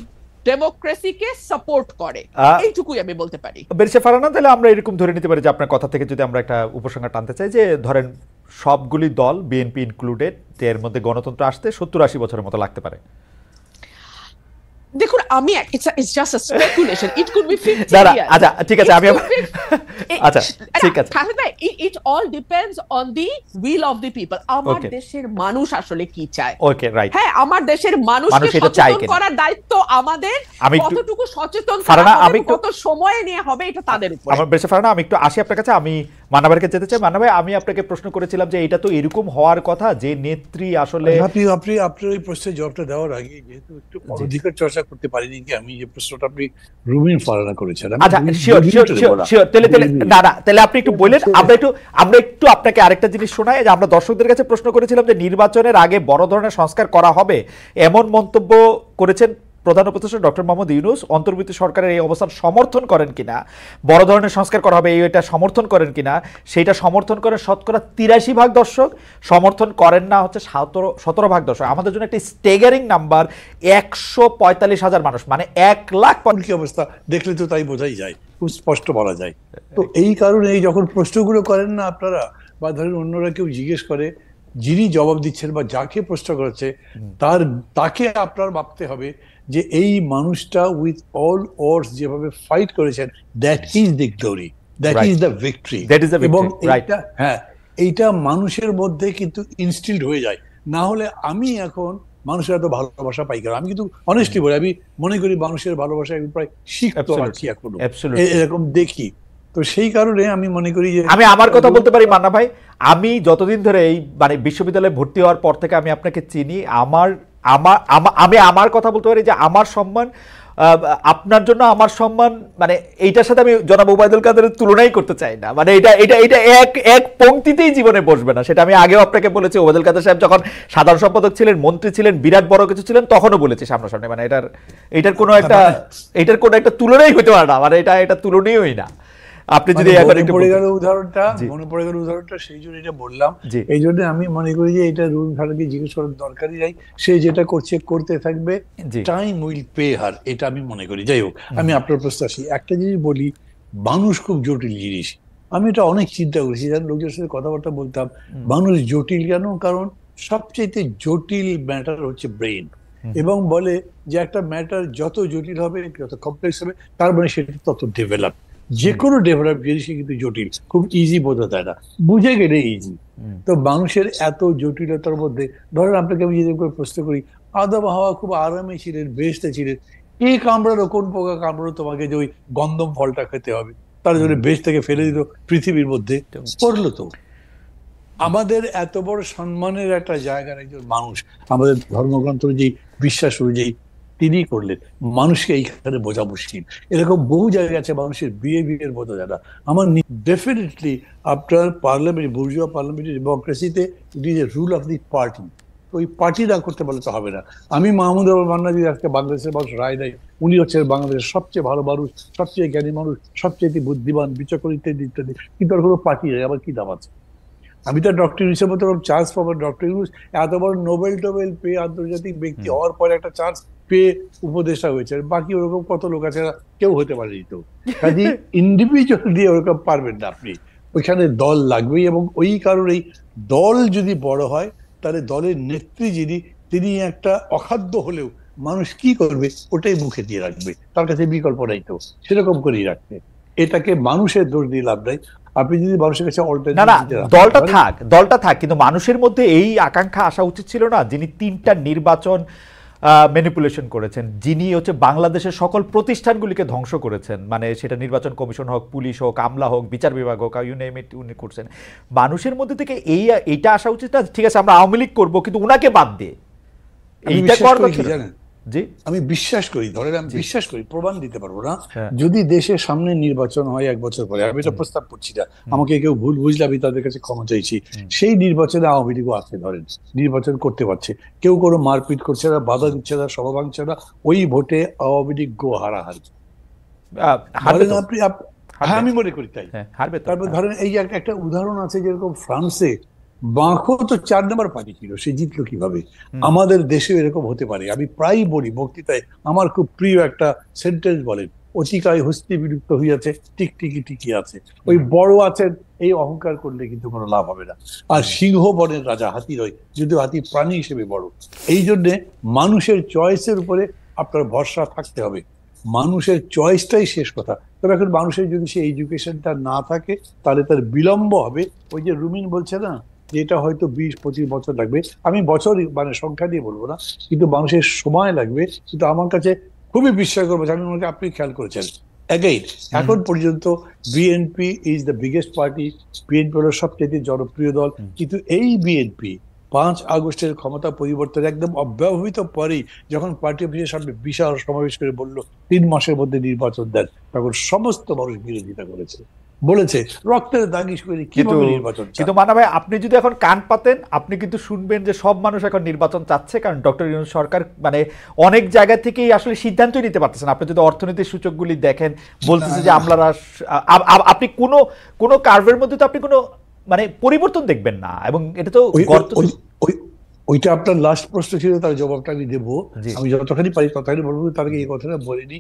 ডেমোক্রেসিকে সাপোর্ট করে। এইটুকুই আমি বলতে পারি। বেরিসা ফারহানা, তাহলে আমরা এরকম ধরে নিতে পারি যে আপনার কথা থেকে যদি আমরা একটা উপসংহার টানতে চাই যে ধরেন সবগুলি দল, বিএনপি ইনক্লুডেড, এর মধ্যে গণতন্ত্র আসতে 70-80 বছরের মতো লাগতে পারে। দেখুন, আমি it's just a speculation, it could be 50 years। আচ্ছা ঠিক আছে, আমি আচ্ছা ঠিক আছে, it all depends on the will of the people। আমার দেশের মানুষ আসলে কি চায়, ওকে রাইট, হ্যাঁ, আমার দেশের মানুষকে সচেতন করার দায়িত্ব আমাদের, কতটুকু সচেতন করা হবে, কত সময় নিয়ে হবে, এটা তাদের উপর। আমার বেশি ফারহানা, আমি একটু আসি আপনার কাছে, আমি মান্নাভাইকে যেতে চাই। মান্না ভাই, আমি আপনাকে প্রশ্ন করেছিলাম যে এটা তো এরকম হওয়ার কথা যে নেত্রী আসলে, আপনি আপনার এই প্রশ্নের জবাবটা দেওয়ার আগে যেহেতু একটু অধিকার চর্চা করতে পারিনি কি, আমি যে প্রশ্নটা আপনি রুমিন ফারহানা করেছেন, আচ্ছা শিওর, তাহলে আপনি একটু বলেন, আমরা একটু আপনাকে আরেকটা জিনিস শোনাই যে আমরা দর্শকদের কাছে প্রশ্ন করেছিলাম যে নির্বাচনের আগে বড় ধরনের সংস্কার করা হবে, এমন মন্তব্য করেছেন প্রধান উপদেষ্টা ডক্টর মোহাম্মদ ইউনূস। অন্তর্বর্তী সরকারের এই অবস্থান সমর্থন করেন কিনা, বড় ধরনের সংস্কার করা হবে এটা সমর্থন করেন কিনা, সেইটা সমর্থন করেন শতকরা 83% দর্শক, সমর্থন করেন না হচ্ছে 17% দর্শক। আমাদের জন্য একটা স্টেগারিং নাম্বার, 145,000 মানুষ, মানে 1 লাখ। কি অবস্থা দেখলে তো তাই বোঝাই যায়, খুব স্পষ্ট বলা যায়। তো এই কারণে যখন প্রশ্নগুলো করেন না আপনারা, বা ধরেন অন্যরা কেউ জিজ্ঞেস করে, যিনি জবাব দিচ্ছেন বা যাকে প্রশ্ন করেছে তাকে আপনার ভাবতে হবে যে এই মানুষটা উইথ অল অডস যেভাবে ফাইট করেছেন, that is the glory, that is the victory. এবং এইটা মানুষের মধ্যে কিন্তু ইনস্টিলড হয়ে যায়। না হলে আমি এখন মানুষের এত ভালোবাসা পাই কেন? আমি কিন্তু অনেস্টলি বলি, আমি মনে করি মানুষের ভালোবাসা আমি প্রায় শিখতে পারছি এখনো, এরকম দেখি। তো সেই কারণে আমি মনে করি যে আমি আমার কথা বলতে পারি মান্না ভাই, আমি যতদিন ধরে এই মানে বিশ্ববিদ্যালয়ে ভর্তি হওয়ার পর থেকে আমি আপনাকে চিনি, আমি আমার কথা বলতে পারি যে আমার সম্মান আপনার জন্য, আমার সম্মান মানে এইটার সাথে আমি জনাব ওবায়দুল কাদেরের তুলনাই করতে চাই না। মানে এটা এক পংক্তিতেই জীবনে বসবে না। সেটা আমি আগেও আপনাকে বলেছি, ওবায়দুল কাদের সাহেব যখন সাধারণ সম্পাদক ছিলেন, মন্ত্রী ছিলেন, বিরাট বড় কিছু ছিলেন, তখনও বলেছি সামনাসামনি। মানে এটার কোনো একটা তুলনাই হতে পারে না, মানে এটা তুলনীয়ই না। আপনি যদি মনে পড়ে গেল উদাহরণটা সেই জন্য এটা বললাম। এই জন্য আমি মনে করি যে এটা রুল ভারতকে জিজ্ঞেস করার দরকারই নাই, সে যেটা করতে থাকবে, টাইম উইল পে হার, এটা আমি মনে করি। যাই হোক, আমি আপনার প্রশ্ন আসি, একটা জিনিস বলি, মানুষ খুব জটিল জিনিস। আমি এটা অনেক চিন্তা করেছি, লোকজনের সাথে কথাবার্তা বলতাম, মানুষ জটিল কেন? কারণ সবচেয়ে জটিল ম্যাটার হচ্ছে ব্রেন, এবং বলে যে একটা ম্যাটার যত জটিল হবে, যত কমপ্লেক্স হবে, তার মানে সেটা তত ডেভেলপ। যে কোনো ডেভেলপ জিনিসই কিন্তু জটিল, খুব ইজি বোঝা যায় না, বুঝে গেলে ইজি। তো মানুষের এত জটিলতার মধ্যে, ধরেন আপনাকে আমি যদি প্রশ্ন করি, আদম হাওয়া খুব আরামে ছিলেন, বেহেশতে ছিলেন, কে কামড়ালো, কোন পোকা কামড়ালো তোমাকে যে ওই গন্ধম ফলটা খেতে হবে? তার জন্য বেহেশত থেকে ফেলে দিল পৃথিবীর মধ্যে, করলো তো। আমাদের এত বড় সম্মানের একটা জায়গার একজন মানুষ, আমাদের ধর্মগ্রন্থ অনুযায়ী, বিশ্বাস অনুযায়ী, তিনি করলেন। মানুষকে এইখানে বোঝা মুশকিল। এরকম বহু জায়গায় আছে মানুষের বিহেভিয়ার বোঝা যায় না। আমার ডেফিনেটলি আপনার পার্লামেন্ট, বুর্জুয়া পার্লামেন্টারি ডেমোক্রেসিতে it is a rule of the party. ওই পার্টি না করতে বলে তো হবে না। আমি মাহমুদ আবুল মান্না যদি আজকে বাংলাদেশের মানুষ রায় দেয়, উনি হচ্ছেন বাংলাদেশের সবচেয়ে ভালো মানুষ, সবচেয়ে জ্ঞানী মানুষ, সবচেয়ে বুদ্ধিমান, বিচক্ষণ ইত্যাদি ইত্যাদি, কিন্তু আর কোনো পার্টি নেই, আবার কি দাম আছে? আমি তো ডক্টর ইউনূসের মতো চান্স পাবো। ডক্টর ইউনূস এত বড় নোবেল টোবেল পেয়ে আন্তর্জাতিক ব্যক্তি হওয়ার পরে একটা চান্স পেয়ে উপদেষ্টা হয়েছে, বাকি ওরকম কত লোক আছে, কেউ হতে পারেনি। তো কাজে ইন্ডিভিজুয়াল দিয়ে ওরকম পারবেন না আপনি, ওইখানে দল লাগবেই। এবং ওই কারণেই দল যদি বড় হয়, তাহলে দলের নেত্রী যিনি, তিনি একটা অখাদ্য হলেও মানুষ কি করবে ওটাই মুখে দিয়ে রাখবে, তার কাছে বিকল্প নাই, তো সেরকম করেই রাখবে। এটাকে মানুষের দোষ দিয়ে লাভ নাই। আপনি যদি মানুষের কাছে দলটা থাক, কিন্তু মানুষের মধ্যে এই আকাঙ্ক্ষা আসা উচিত ছিল না, যিনি 3টা নির্বাচন ম্যানিপুলেশন করেছেন, যিনি হচ্ছে বাংলাদেশের সকল প্রতিষ্ঠানগুলিকে ধ্বংস করেছেন, মানে সেটা নির্বাচন কমিশন হোক, পুলিশ হোক, আমলা হোক, বিচার বিভাগ হোক, ইউ নেম ইট, উনি করছেন। মানুষের মধ্যে থেকে এইটা আসা উচিত না, ঠিক আছে আমরা আওয়ামী লীগ করবো কিন্তু উনাকে বাদ দিয়ে এইটা করার কথা জানেন। আমি বিশ্বাস করি, ধরেন আমি বিশ্বাস করি, প্রমাণ দিতে পারবো না, যদি দেশের সামনে নির্বাচন হয় 1 বছর পরে, আমি এটা প্রস্তাব করছি না, আমাকে কেউ ভুল বুঝলে আমি তাদের কাছে ক্ষমা চাইছি, সেই নির্বাচনে আওয়ামী লীগও আছে, ধরেন নির্বাচন করতে পারছে, কেউ কোনো মারপিট করছে না, বাধা দিচ্ছে না, সভা ভাঙছে না, ওই ভোটে আওয়ামী লীগ গো হারাহারি। হ্যাঁ আমি মনে করি তাই। তারপর ধরেন এই যে একটা উদাহরণ আছে, যেরকম ফ্রান্সে বাঁকো তো 4 নম্বর পার্টি ছিল, সে জিতলো কিভাবে? আমাদের দেশে এরকম হতে পারে। আমি প্রায় বলি বক্তৃতায়, আমার খুব প্রিয় একটা সেন্টেন্স বলেন, অতিকায় হস্তি বিলুপ্ত হইয়াছে, টিকটিকি টিকি আছে। ওই বড় আছেন এই অহংকার করলে কিন্তু কোনো লাভ হবে না। আর সিংহ বনের রাজা হাতি নয়, যদিও হাতি প্রাণী হিসেবে বড়। এই জন্যে মানুষের চয়েসের উপরে আপনার ভরসা থাকতে হবে, মানুষের চয়েসটাই শেষ কথা। তবে এখন মানুষের যদি সেই এডুকেশনটা না থাকে, তাহলে তার বিলম্ব হবে। ওই যে রুমিন বলছে না, যেটা হয়তো 20-25 বছর লাগবে, আমি বছর মানে সংখ্যা দিয়ে বলবো না, কিন্তু মানুষের সময় লাগবে। কিন্তু আমার কাছে খুবই বিশ্বাস করবো, আমি মনে করি আপনি খেয়াল করেছেন, অ্যাগেইন এখন পর্যন্ত BNP is the biggest party, BNP হলো সবচেয়ে জনপ্রিয় দল। কিন্তু এই বিএনপি 5 আগস্টের ক্ষমতা পরিবর্তনের একদম অব্যবহিত পরেই যখন পার্টি অফিসের সামনে বিশাল সমাবেশ করে বলল 3 মাসের মধ্যে নির্বাচন দেন, তখন সমস্ত মানুষ বিরোধিতা করেছে, বলেছে রক্তের দাগি করে কিভাবে নির্বাচন। কিন্তু মানা ভাই, আপনি যদি এখন কান পাতেন, আপনি কিন্তু শুনবেন যে সব মানুষ এখন নির্বাচন চাচ্ছে, কারণ ডক্টর ইউনূস সরকার মানে অনেক জায়গা থেকেই আসলে সিদ্ধান্তই নিতে পারতেছেন। আপনি যদি অর্থনীতির সূচকগুলি দেখেন, বলতেছে যে আমলারা, আপনি কোনো কার্ভের মধ্যে তো আপনি কোনো মানে পরিবর্তন দেখবেন না, এবং এটা তো ওইটা আপনার লাস্ট প্রশ্ন ছিল, তার জবাবটা আমি দেবো। আমি যতখানি পারি ততখানি বলবো। তার আগে এই কথাটা বলিনি,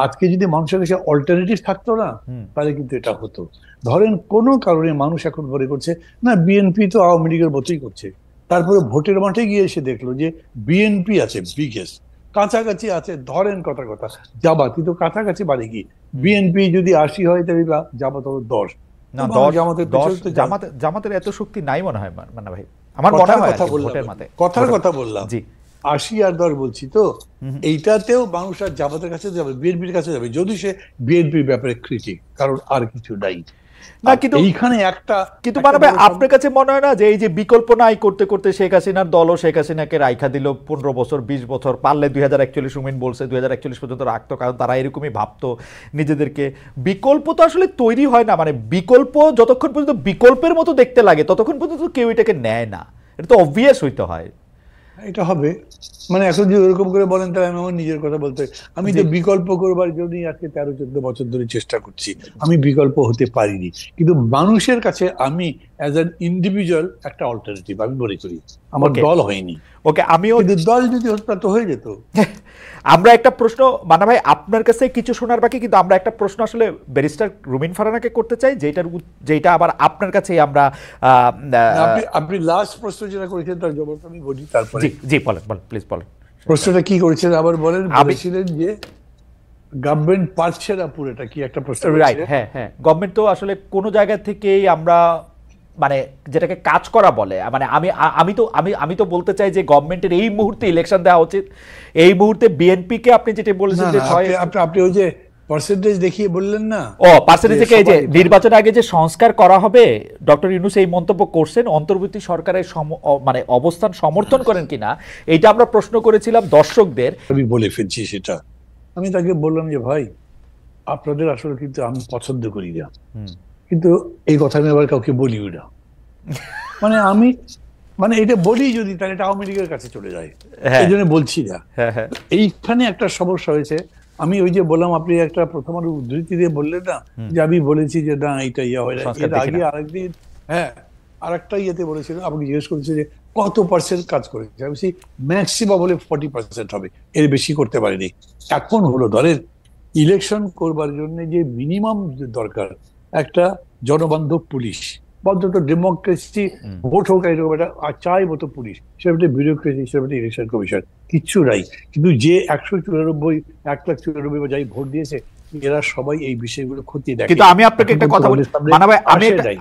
আজকে যদি মানুষের কাছে অল্টারনেটিভ থাকতো না, তাহলে কিন্তু এটা হতো। ধরেন কোনো কারণে মানুষ এখন মনে করছে না বিএনপি তো আওয়ামী লীগের মতোই করছে, তারপরে ভোটের মাঠে গিয়ে এসে দেখলো যে বিএনপি আছে বিগেস্ট, কাছাকাছি আছে, ধরেন কথা জামাত, কিন্তু কাছাকাছি বাড়ি গিয়ে বিএনপি যদি 80 হয়, তাহলে জামাত হলো 10। না, জামাতের এত শক্তি নাই মনে হয় মান্না ভাই, আমার মনে হয়। কথার কথা বললাম, 80 আর 10 বলছি তো, এইটাতেও মানুষ আর জামাতের কাছে যাবে, বিএনপির কাছে যাবে, যদি সে বিএনপির ব্যাপারে ক্রিটিক, কারণ আর কিছু নাই। না কিন্তু এইখানে কিন্তু মানা ভাই, আপনার কাছে মনে হয় না যে এই যে বিকল্প নাই করতে করতে শেখ হাসিনার দলও শেখ হাসিনাকে রাইখা দিল 15 বছর 20 বছর, পারলে 2041 উমিন বলছে 2041 পর্যন্ত রাখতো, কারণ তারা এরকমই ভাবতো নিজেদেরকে। বিকল্প তো আসলে তৈরি হয় না, মানে বিকল্প যতক্ষণ পর্যন্ত বিকল্পের মতো দেখতে লাগে ততক্ষণ পর্যন্ত কেউ এটাকে নেয় না, এটা তো অবভিয়াস হইতে হয়। এটা হবে মানে এখন যদি ওরকম করে বলেন, তাহলে আমি আমার নিজের কথা বলতে, আমি তো বিকল্প করবার জন্যই আজকে 13-14 বছর ধরে চেষ্টা করছি। আমি বিকল্প হতে পারিনি, কিন্তু মানুষের কাছে আমি অ্যাজ অ্যান ইন্ডিভিজুয়াল একটা অল্টারনেটিভ আমি মনে করি। আমার দল হয়নি, ওকে, আমিও দল যদি হতো তো হয়ে যেত। আমরা একটা প্রশ্ন মানা ভাই আপনার কাছে কিছু শোনার বাকি, কিন্তু আমরা একটা প্রশ্ন আসলে ব্যারিস্টার রুমিন ফারহানাকে করতে চাই, যেটা আবার আপনার কাছে আমরা আপনি লাস্ট প্রশ্ন যেটা করেছেন তার জবাবটা আমি বলি, তারপরে জি বলেন প্লিজ বলেন। প্রশ্নটা কি করেছেন আবার বলেন? বলেছিলেন যে গভর্নমেন্ট পারছে না পুরোটা, কি একটা প্রশ্ন? রাইট, হ্যাঁ, গভর্নমেন্ট তো আসলে কোনো জায়গা থেকেই আমরা মানে যেটাকে কাজ করা বলে, মানে আমি তো বলতে চাই যে গভর্নমেন্টের এই মুহূর্তে ইলেকশন দেওয়া উচিত। এই মুহূর্তে বিএনপি কে আপনি যেটা বলেছেন যে আপনি ওই যে পার্সেন্টেজ দেখিয়ে বললেন না। ও পার্সেন্টেজ থেকে এই যে নির্বাচন আগে যে সংস্কার করা হবে, ডক্টর ইউনূস এই মন্তব্য করছেন, অন্তর্বর্তী সরকারের মানে অবস্থান সমর্থন করেন কিনা এইটা আমরা প্রশ্ন করেছিলাম দর্শকদের। আমি বলে ফেলছি সেটা। আমি তাকে বললাম যে ভাই আপনাদের আসলে কিন্তু আমি পছন্দ করি না, কিন্তু এই কথা আমি আবার কাউকে বলিও না। মানে আমি মানে এটা বলি যদি তাহলে এটা আওয়ামী লীগের কাছে চলে যায়, এই জন্য বলছি না। এইখানে একটা সমস্যা হয়েছে। আমি ওই যে বললাম, আপনি একটা প্রথম উদ্ধৃতি দিয়ে বললেন না যে আমি বলেছি যে না এটা ইয়া হয় না, এর আগে আরেকদিন আর একটা ইয়েতে বলেছিল, আমাকে জিজ্ঞেস করেছে যে কত পার্সেন্ট কাজ করেছে, আমি বলছি ম্যাক্সিমাম বলে 40% হবে, এর বেশি করতে পারিনি। এখন হলো ধরেন ইলেকশন করবার জন্য যে মিনিমাম দরকার একটা জনবান্ধব পুলিশ, অন্তত ডেমোক্রেসি, ভোট হোক এরকম একটা চাই মতো পুলিশ, সেটা একটা বিউরোক্রেসি, সেটা একটা ইলেকশন কমিশন, কিচ্ছু নাই। কিন্তু যে 194 বা যাই ভোট দিয়েছে এরা সবাই এই বিষয়গুলো খতিয়ে দেখে। কিন্তু আমি আপনাকে একটা কথা বলি,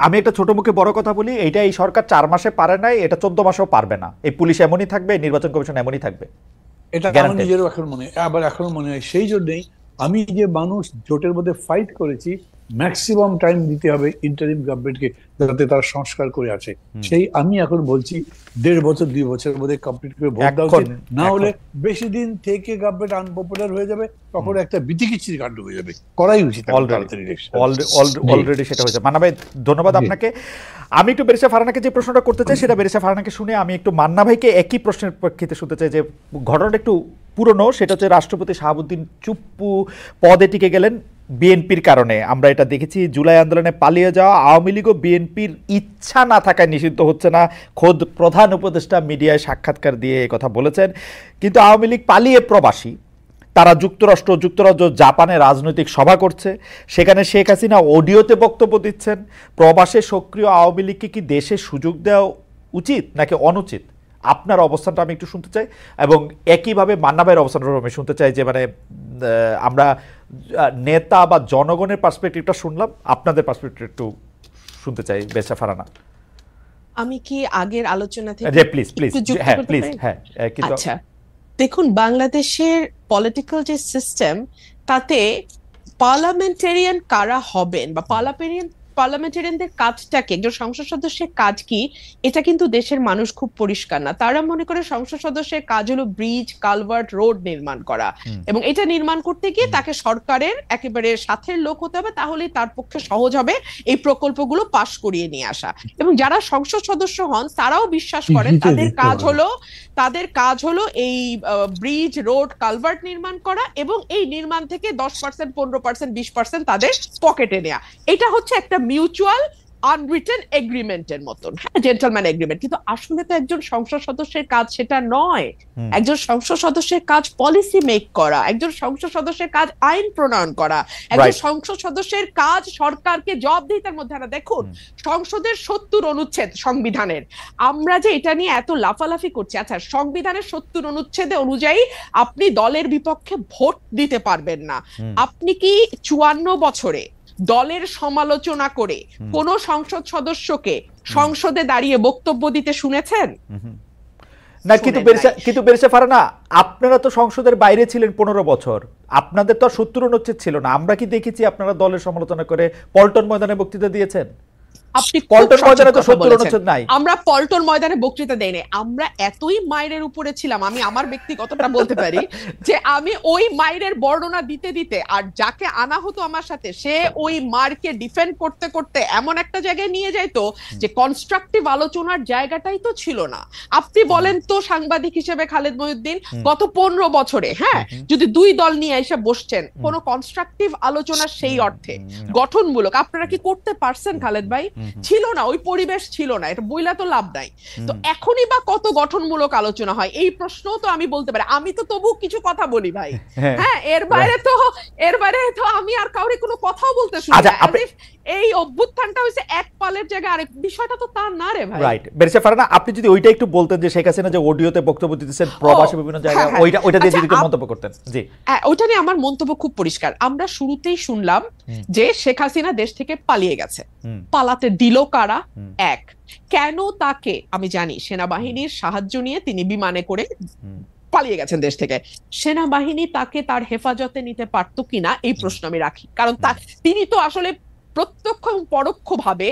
আমি একটা ছোট মুখে বড় কথা বলি, এইটা এই সরকার 4 মাসে পারে নাই, এটা 14 মাসেও পারবে না। এই পুলিশ এমনই থাকবে, নির্বাচন কমিশন এমনই থাকবে, এটা আমার নিজেরও এখন মনে হয়, আবার এখনো মনে হয়। সেই জন্যই আমি যে মানুষ জোটের মধ্যে ফাইট করেছি, ম্যাক্সিমাম টাইম দিতে হবে ইন্টারিম গভর্নমেন্টকে যাতে তারা সংস্কার করে আসে। সেই আমি এখন বলছি 1.5 বছর 2 বছরের মধ্যে কমপ্লিট করে ভোট দেওয়া উচিত, না হলে বেশি দিন থেকে গভর্নমেন্ট আনপপুলার হয়ে যাবে, তখন একটা বিতিকিচ্ছিরি কাণ্ড হয়ে যাবে। করাই উচিত অলরেডি, সেটা হয়েছে। মান্না ভাই ধন্যবাদ আপনাকে। আমি একটু বেরিসা ফারহানাকে যে প্রশ্নটা করতে চাই সেটা বেরিসা ফারহানাকে শুনে আমি একটু মান্না ভাইকে একই প্রশ্নের প্রেক্ষিতে শুনতে চাই, যে ঘটনাটা একটু পুরনো। সেটা হচ্ছে রাষ্ট্রপতি শাহাবুদ্দিন চুপ্পু পদে টিকে গেলেন বিএনপির কারণে। আমরা এটা দেখেছি, জুলাই আন্দোলনে পালিয়ে যাওয়া আওয়ামী লীগও বিএনপির ইচ্ছা না থাকায় নিষিদ্ধ হচ্ছে না। খোদ প্রধান উপদেষ্টা মিডিয়ায় সাক্ষাৎকার দিয়ে কথা বলেছেন। কিন্তু আওয়ামী লীগ পালিয়ে প্রবাসী, তারা যুক্তরাজ্য জাপানে রাজনৈতিক সভা করছে, সেখানে শেখ হাসিনা অডিওতে বক্তব্য দিচ্ছেন। প্রবাসে সক্রিয় আওয়ামী লীগকে কি দেশে সুযোগ দেওয়া উচিত নাকি অনুচিত? আপনার অবস্থানটা আমি একটু শুনতে চাই, এবং একইভাবে মান্না ভাইয়ের অবস্থানটা আমি শুনতে চাই। যে মানে আমরা নেতা বা জনগণের পার্সপেক্টিভটা শুনলাম, আপনাদের পার্সপেক্টিভ একটু শুনতে চাই বেরিসা ফারহানা। আমি কি আগের আলোচনা থেকে প্লিজ হ্যাঁ প্লিজ হ্যাঁ। আচ্ছা, দেখুন বাংলাদেশের পলিটিক্যাল যে সিস্টেম, তাতে পার্লামেন্টারিয়ান কারা হবেন বা পার্লামেন্টারিয়ানদের কাজটাকে, একজন সংসদ সদস্যের কাজ কি, এটা কিন্তু দেশের মানুষ খুব পরিষ্কার না। তারা মনে করে সংসদ সদস্যের কাজ হলো ব্রিজ, কালভার্ট, রোড নির্মাণ করা, এবং এটা নির্মাণ করতে গিয়ে তাকে সরকারের একেবারে সাথের লোক হতে হবে, তাহলেই তার পক্ষে সহজ হবে এই প্রকল্পগুলো পাশ করিয়ে নিয়ে আসা। এবং যারা সংসদ সদস্য হন তারাও বিশ্বাস করেন তাদের কাজ হলো এই ব্রিজ, রোড, কালভার্ট নির্মাণ করা, এবং এই নির্মাণ থেকে 10%, 15%, 20% তাদের পকেটে নেওয়া। এটা হচ্ছে একটা মিউচুয়াল আনরিটেন এগ্রিমেন্টের মতন, হ্যাঁ, জেন্টলম্যান এগ্রিমেন্ট। কিন্তু আসলে তো একজন সংসদ সদস্যের কাজ সেটা নয়। একজন সংসদ সদস্যের কাজ পলিসি মেক করা, একজন সংসদ সদস্যের কাজ আইন প্রণয়ন করা, একজন সংসদ সদস্যের কাজ সরকারকে জবাবদিহিতার মধ্যে আনা। দেখুন, সংসদের 70 অনুচ্ছেদ সংবিধানের, আমরা যে এটা নিয়ে এত লাফালাফি করছি, আচ্ছা সংবিধানের 70 অনুচ্ছেদে অনুযায়ী আপনি দলের বিপক্ষে ভোট দিতে পারবেন না। আপনি কি 54 বছরে দলের সমালোচনা করে কোন সংসদ সদস্যকে সংসদে দাঁড়িয়ে বক্তব্য দিতে শুনেছেন? না। কিন্তু বেরিসা ফারহানা, আপনারা তো সংসদের বাইরে ছিলেন 15 বছর, আপনাদের তো 70 অনুচ্ছেদ ছিল না। আমরা কি দেখেছি আপনারা দলের সমালোচনা করে পল্টন ময়দানে বক্তৃতা দিয়েছেন? আপনি পল্টন ময়দানে তো 70 অনুচ্ছেদ নাই। আমরা পল্টন ময়দানে বক্তৃতা দেই নাই, আমরা এতই মাইরের উপরে ছিলাম। আমি আমার ব্যক্তিগতটা বলতে পারি যে আমি ওই মাইরের বর্ণনা দিতে দিতে, আর যাকে আনা হতো আমার সাথে, সে ওই মারকে ডিফেন্ড করতে করতে এমন একটা জায়গায় নিয়ে যাইতো যে কনস্ট্রাকটিভ আলোচনার জায়গাটাই তো ছিল না। আপনি বলেন তো, সাংবাদিক হিসেবে খালেদ মহিউদ্দিন গত 15 বছরে, হ্যাঁ, যদি 2 দল নিয়ে এসে বসছেন, কোন কনস্ট্রাকটিভ আলোচনা সেই অর্থে গঠনমূলক আপনারা কি করতে পারছেন খালেদ ভাই? ছিল না, ওই পরিবেশ ছিল না, এটা বইলা তো লাভ নাই। তো এখনই বা কত গঠনমূলক আলোচনা হয়, এই প্রশ্নও তো আমি বলতে পারি। আমি তো তবু কিছু কথা বলি ভাই, হ্যাঁ, এর বাইরে তো আমি আর কাউরে কোনো কথাও বলতে শুনি না। এই অভ্যুত্থানটা হইছে এক পালের জায়গায় আরেক, বিষয়টা তো তা না রে ভাই। রাইট, বেরিসা ফারহানা, আপনি যদি ওইটা একটু বলতেন যে শেখ হাসিনা যে অডিওতে বক্তব্য দিতেছেন প্রবাসী বিভিন্ন জায়গায়, ওইটা দিয়ে যদি মন্তব্য করতেন। জি, ওইটা নিয়ে আমার মন্তব্য খুব পরিষ্কার। আমরা শুরুতেই শুনলাম যে শেখ হাসিনা দেশ থেকে পালিয়ে গেছে। পালাতে দিল কারা? এক, কেন তাকে, আমি জানি সেনাবাহিনীর সাহায্য নিয়ে তিনি বিমানে করে পালিয়ে গেছেন দেশ থেকে, সেনাবাহিনী তাকে তার হেফাজতে নিতে পারতো কিনা এই প্রশ্ন আমি রাখি। কারণ তিনি তো আসলে প্রত্যক্ষ এবং পরোক্ষভাবে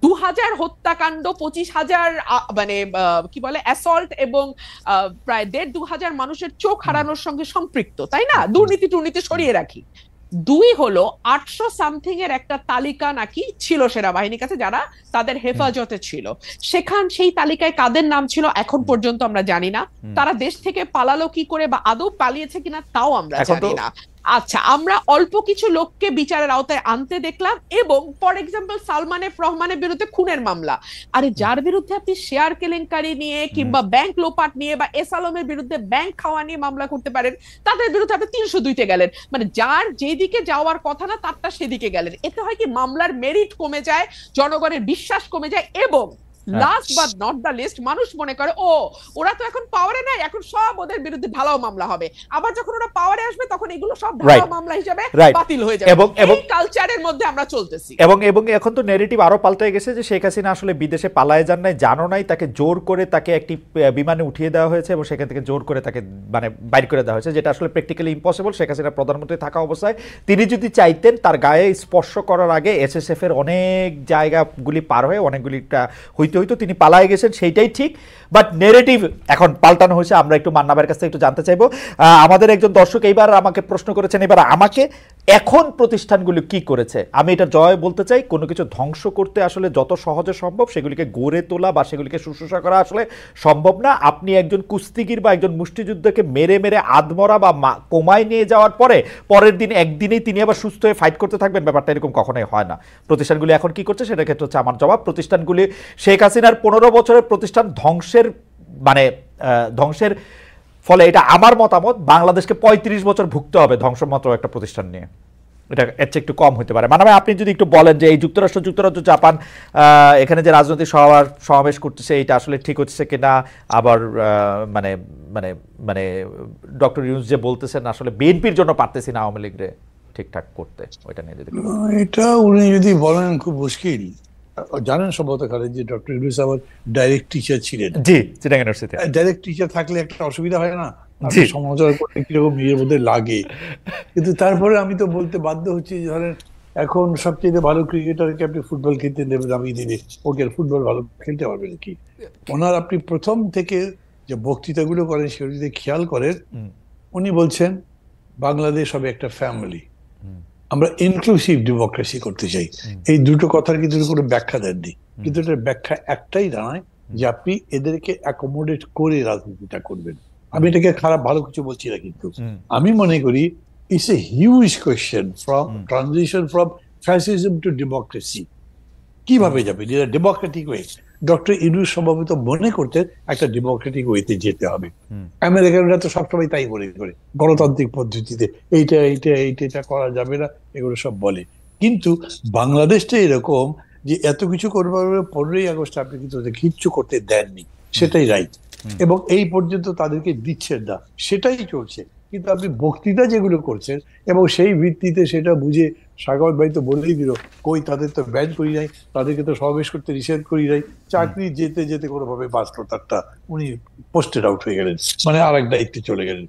2000 হত্যাকাণ্ড, 25,000 মানে কি বলে অ্যাসল্ট এবং প্রায় 1,500 মানুষের চোখ হারানোর সঙ্গে সম্পৃক্ত, তাই না? দুর্নীতি টুর্নীতি সরিয়ে রাখি। 2 হলো 800 সামথিং এর একটা তালিকা নাকি ছিল সেনাবাহিনীর কাছে যারা তাদের হেফাজতে ছিল। সেই তালিকায় কাদের নাম ছিল এখন পর্যন্ত আমরা জানি না। তারা দেশ থেকে পালালো কি করে বা আদৌ পালিয়েছে কিনা তাও আমরা জানি না। আচ্ছা, আমরা অল্প কিছু লোককে বিচারের আওতায় আনতে দেখলাম, এবং ফর এক্সাম্পল সালমান এফ রহমানের বিরুদ্ধে খুনের মামলা। আরে যার বিরুদ্ধে আপনি শেয়ার কেলেঙ্কারি নিয়ে কিংবা ব্যাংক লোপাট নিয়ে বা এস আলমের বিরুদ্ধে ব্যাংক খাওয়া নিয়ে মামলা করতে পারেন, তাদের বিরুদ্ধে আপনি 302-তে গেলেন। মানে যার যেদিকে যাওয়ার কথা না তারটা সেদিকে গেলেন। এতে হয় কি, মামলার মেরিট কমে যায়, জনগণের বিশ্বাস কমে যায়, এবং last but not the least, মানুষ মনে করে ও ওরা তো এখন পাওয়ারে নাই, এখন সব ওদের বিরুদ্ধে ঢালাও মামলা হবে। আবার যখন ওরা পাওয়ারে আসবে তখন এগুলো সব ঢালাও মামলা হিসেবে বাতিল হয়ে যাবে। এবং কালচারের মধ্যে আমরা চলতেছি। এবং এখন তো ন্যারেটিভ আরো পাল্টে গেছে যে শেখ হাসিনা আসলে বিদেশে পালায় যান নাই, জানো নাই, তাকে জোর করে তাকে একটি বিমানে উঠিয়ে দেওয়া হয়েছে এবং সেখান থেকে জোর করে তাকে মানে বাইর করে দেওয়া হয়েছে, যেটা আসলে প্র্যাকটিক্যালি ইম্পসিবল। শেখ হাসিনা প্রধানমন্ত্রী থাকা অবস্থায় তিনি যদি চাইতেন তার গায়ে স্পর্শ করার আগে এসএসএফ এর অনেক জায়গাগুলি পার হয়ে অনেকগুলিটা হইতে তিনি পালায় গেছেন, সেইটাই ঠিক। বাট নেরেটিভ এখন পাল্টানো হয়েছে। আমরা একটু মান্না ভাইয়ের কাছ থেকে একটু জানতে চাইবো। আমাদের একজন দর্শক এইবার আমাকে প্রশ্ন করেছেন, এবার আমাকে এখন প্রতিষ্ঠানগুলি কি করেছে। আমি এটা জয় বলতে চাই, কোনো কিছু ধ্বংস করতে আসলে যত সহজে সম্ভব সেগুলিকে গড়ে তোলা বা সেগুলিকে শুশ্রূষা করা আসলে সম্ভব না। আপনি একজন কুস্তিগির বা একজন মুষ্টিযুদ্ধকে মেরে আধমরা বা কোমায় নিয়ে যাওয়ার পরের দিন একদিনেই তিনি আবার সুস্থ হয়ে ফাইট করতে থাকবেন, ব্যাপারটা এরকম কখনোই হয় না। প্রতিষ্ঠানগুলি এখন কি করছে সেটার ক্ষেত্রে হচ্ছে আমার জবাব। প্রতিষ্ঠানগুলি শেখ হাসিনার 15 বছরের প্রতিষ্ঠান ধ্বংসের ফলে, এটা আমার মতামত, বাংলাদেশকে 35 বছর ভুগতে হবে ধ্বংসমাত্র একটা প্রতিষ্ঠান নিয়ে। এটা এর চেয়ে একটু কম হতে পারে। মানে আপনি যদি একটু বলেন যে এই যুক্তরাজ্য জাপান এখানে যে রাজনৈতিক সমাবেশ করতেছে এটা আসলে ঠিক হচ্ছে কিনা, আবার মানে মানে মানে ডক্টর ইউনূস যে বলতেছেন আসলে বিএনপির জন্য পারতেছি না আওয়ামী লীগরে ঠিকঠাক করতে, ওইটা নিয়ে যদি এটা উনি যদি বলেন খুব মুশকিল। জানেন সম্ভবত খালেদ যে ডক্টর ইউনূস আমার ডাইরেক্ট টিচার ছিলেন। জি, চিটাগাং ইউনিভার্সিটিতে। ডাইরেক্ট টিচার থাকলে একটা অসুবিধা হয় না, সমালোচনা করতে কিরকম নিজের মধ্যে লাগে। কিন্তু তারপরে আমি তো বলতে বাধ্য হচ্ছি, ধরেন এখন সবচেয়ে ভালো ক্রিকেটারকে আপনি ফুটবল খেলতে দেবেন, আমি দিনে ওকে ফুটবল ভালো খেলতে পারবে নাকি? ওনার আপনি প্রথম থেকে যে বক্তৃতাগুলো করেন সেগুলো যদি খেয়াল করেন, উনি বলছেন বাংলাদেশ হবে একটা ফ্যামিলি, আমরা ইনক্লুসিভ ডেমোক্রেসি করতে চাই। এই দুটো কথার কিন্তু কোনো ব্যাখ্যা দেননি, কিন্তু এটার ব্যাখ্যা একটাই দাঁড়ায় যে আপনি এদেরকে অ্যাকোমোডেট করে রাজনীতিটা করবেন। আমি এটাকে খারাপ ভালো কিছু বলছি না, কিন্তু আমি মনে করি it's a huge question from transition from fascism two democracy. কিভাবে যাবে ডেমোক্রেটিক ওয়ে? ডক্টর ইউনূস সম্ভবত মনে করতেন একটা ডেমোক্রেটিক ওয়েতে যেতে হবে। আমেরিকানরা তো সবসময় তাই মনে করে, গণতান্ত্রিক পদ্ধতিতে এইটা করা যাবে না, এগুলো সব বলে। কিন্তু বাংলাদেশটা এরকম যে এত কিছু করবার 15ই আগস্ট আপনি কিন্তু কিচ্ছু করতে দেননি, সেটাই রাইট, এবং এই পর্যন্ত তাদেরকে দিচ্ছেন না, সেটাই চলছে। কিন্তু আপনি বক্তৃতা যেগুলো করছেন এবং সেই ভিত্তিতে সেটা বুঝে, সাগর ভাই তো বলেই দিল, কই তাদের তো ব্যান করি নাই, তাদেরকে তো সমাবেশ করতে নিষেধ করি নাই, চাকরি যেতে যেতে কোনোভাবে বাঁচলো তারটা, উনি পোস্টেড আউট হয়ে গেলেন, মানে আর এক দায়িত্বে চলে গেলেন।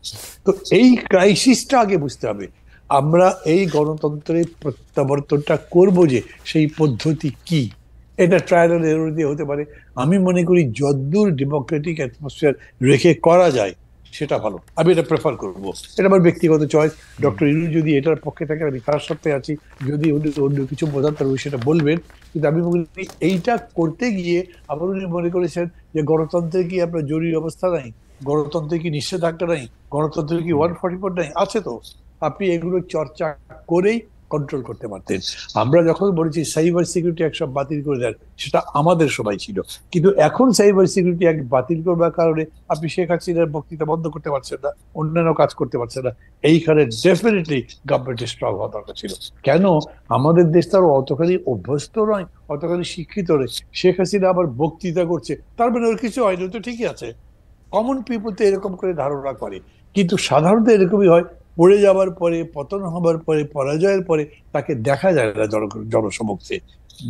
তো এই ক্রাইসিসটা আগে বুঝতে হবে। আমরা এই গণতন্ত্রের প্রত্যাবর্তনটা করবো যে সেই পদ্ধতি কি, এটা ট্রায়াল এন্ড এরর দিয়ে হতে পারে। আমি মনে করি যতদূর ডেমোক্রেটিক অ্যাটমসফিয়ার রেখে করা যায় সেটা ভালো, আমি এটা প্রেফার করবো। এটা আমার ব্যক্তিগত চয়েস। ডক্টর ইউনূস যদি এটার পক্ষে থাকে আমি তার সাথে আছি, যদি অন্য কিছু বোঝান তাহলে সেটা বলবেন। কিন্তু আমি মনে করি এইটা করতে গিয়ে আবার উনি মনে করেছেন যে গণতন্ত্রে কি আপনার জরুরি অবস্থা নাই, গণতন্ত্রে কি নিষেধাজ্ঞা নাই, গণতন্ত্রে কি 144 নাই? আছে তো, আপনি এগুলো চর্চা করেই কন্ট্রোল করতে পারতেন। আমরা যখন বলেছি সাইবার সিকিউরিটি অ্যাক্ট সব বাতিল করে দেন, সেটা আমাদের সবাই ছিল, কিন্তু এখন সাইবার সিকিউরিটি অ্যাক্ট বাতিল করবার কারণে আপনি শেখ হাসিনার বক্তৃতা বন্ধ করতে পারছেন না, অন্যান্য কাজ করতে পারছেন না। এইখানে ডেফিনেটলি গভর্নমেন্টের স্ট্রং হওয়া দরকার ছিল। কেন? আমাদের দেশ তার অতখানি অভ্যস্ত নয়, অতখানি শিক্ষিত নয়। শেখ হাসিনা আবার বক্তৃতা করছে, তার মানে ওর কিছু হয়নি, তো ঠিকই আছে। কমন পিপল তো এরকম করে ধারণা করে, কিন্তু সাধারণত এরকমই হয়, পড়ে যাওয়ার পরে, পতন হবার পরে, পরাজয়ের পরে তাকে দেখা যায় না জনসমক্ষে।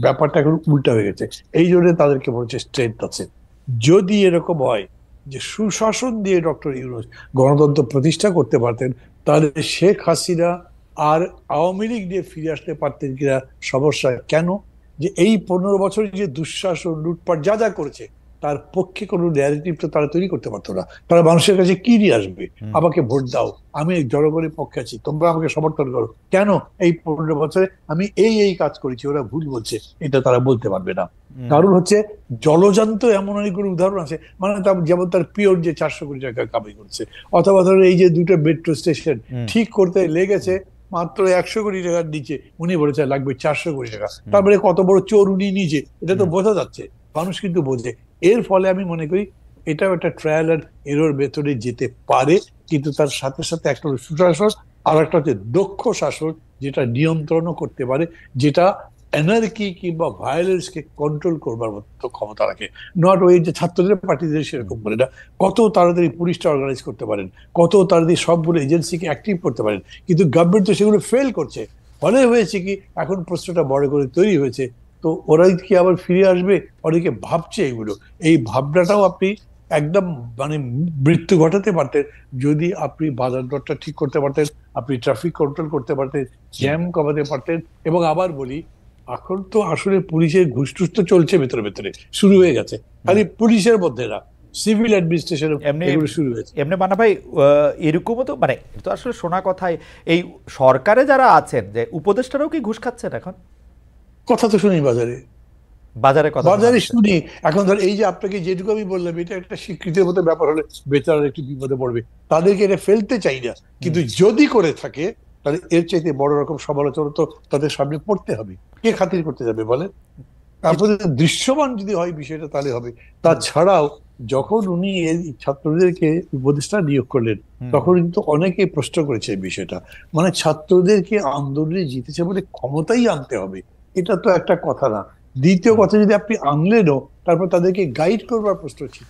ব্যাপারটা এখন উল্টা হয়ে গেছে, এই জন্য তাদেরকে বলছে স্ট্রেংথ আছে। যদি এরকম হয় যে সুশাসন দিয়ে ডক্টর ইউনূস গণতন্ত্র প্রতিষ্ঠা করতে পারতেন, তাহলে শেখ হাসিনা আর আওয়ামী লীগ দিয়ে ফিরে আসতে পারতেন কিনা সমস্যা। কেন? যে এই 15 বছরে যে দুঃশাসন, লুটপাট যা যা করেছে, তার পক্ষে কোনো ন্যারেটিভ তো তারা তৈরি করতে পারতো না। তারা মানুষের কাছে কি নিয়ে আসবে? আমাকে ভোট দাও, আমি জনগণের পক্ষে আছি, তোমরা আমাকে সমর্থন করো। কেন এই 15 বছরে আমি এই কাজ করেছি, ওরা ভুল বলছে, এটা তারা বলতে পারবে না। কারণ হচ্ছে জলজান্ত এমন অনেকগুলো উদাহরণ আছে, মানে যেমন তার পিওর যে 400 কোটি টাকা কামাই করছে, অথবা ধরো এই যে 2টা মেট্রো স্টেশন ঠিক করতে লেগেছে মাত্র 100 কোটি টাকার নিচে, উনি বলেছে লাগবে 400 কোটি টাকা। তারপরে কত বড় চোর উনি নিজে, এটা তো বোঝা যাচ্ছে, মানুষ কিন্তু বোঝে। এর ফলে আমি মনে করি এটাও একটা ট্রায়াল আর এরর ভেতরে যেতে পারে, কিন্তু তার সাথে সাথে একটা সুশাসন আর একটা হচ্ছে দক্ষ শাসন, যেটা নিয়ন্ত্রণও করতে পারে, যেটা এনার্কি কিংবা ভায়োলেন্সকে কন্ট্রোল করবার মতো ক্ষমতা রাখে। নট ওই যে ছাত্রদের পার্টিদের সেরকম করে না, কত তাড়াতাড়ি পুলিশটা অর্গানাইজ করতে পারেন, কত তাড়াতাড়ি সবগুলো এজেন্সিকে অ্যাক্টিভ করতে পারেন, কিন্তু গভর্নমেন্ট তো সেগুলো ফেল করছে। ফলে হয়েছে কি, এখন প্রশ্নটা বড় করে তৈরি হয়েছে, তো ওরাই কি আবার ফিরে আসবে? অনেকে ভাবছে এগুলো, এই ভাবনাটাও আপনি একদম মানে মৃত্যু ঘটাতে পারতেন যদি আপনি বাজার দরটা ঠিক করতে পারতেন, আপনি ট্রাফিক কন্ট্রোল করতে পারতেন, জ্যাম কমাতে পারতেন। এবং আবার বলি, এখন তো আসলে পুলিশের ঘুষটুস তো চলছে ভেতরে ভেতরে, শুরু হয়ে গেছে, খালি পুলিশের মধ্যে না, সিভিল অ্যাডমিনিস্ট্রেশন এগুলো শুরু হয়েছে। এমনি মানা ভাই, এরকমও তো মানে এটা তো আসলে শোনা কথাই, এই সরকারে যারা আছেন যে উপদেষ্টারাও কি ঘুষ খাচ্ছেন এখন? কথা তো শুনি বাজারে, বাজারে শুনি। এখন ধর এই যে আপনাকে যেটুকু আমি বললাম, এটা একটা স্বীকৃতির মতো ব্যাপার হলে বেচারা একটু বিপদে পড়বে, তাদেরকে এটা ফেলতে চাই না, কিন্তু যদি করে থাকে তাহলে এর চাইতে বড় রকম সমালোচনা তো তাদের সামনে পড়তে হবে। কে খাতির করতে যাবে বলেন? আপনাদের দৃশ্যমান যদি হয় বিষয়টা তাহলে হবে। তাছাড়াও যখন উনি এই ছাত্রদেরকে উপদেষ্টা নিয়োগ করলেন, তখন কিন্তু অনেকে প্রশ্ন করেছে এই বিষয়টা, মানে ছাত্রদেরকে আন্দোলনে জিতেছে বলে ক্ষমতাই আনতে হবে, এটা তো একটা কথা না। দ্বিতীয় কথা, যদি আপনি আনলেনও তারপর তাদেরকে গাইড করবার প্রশ্ন ছিল,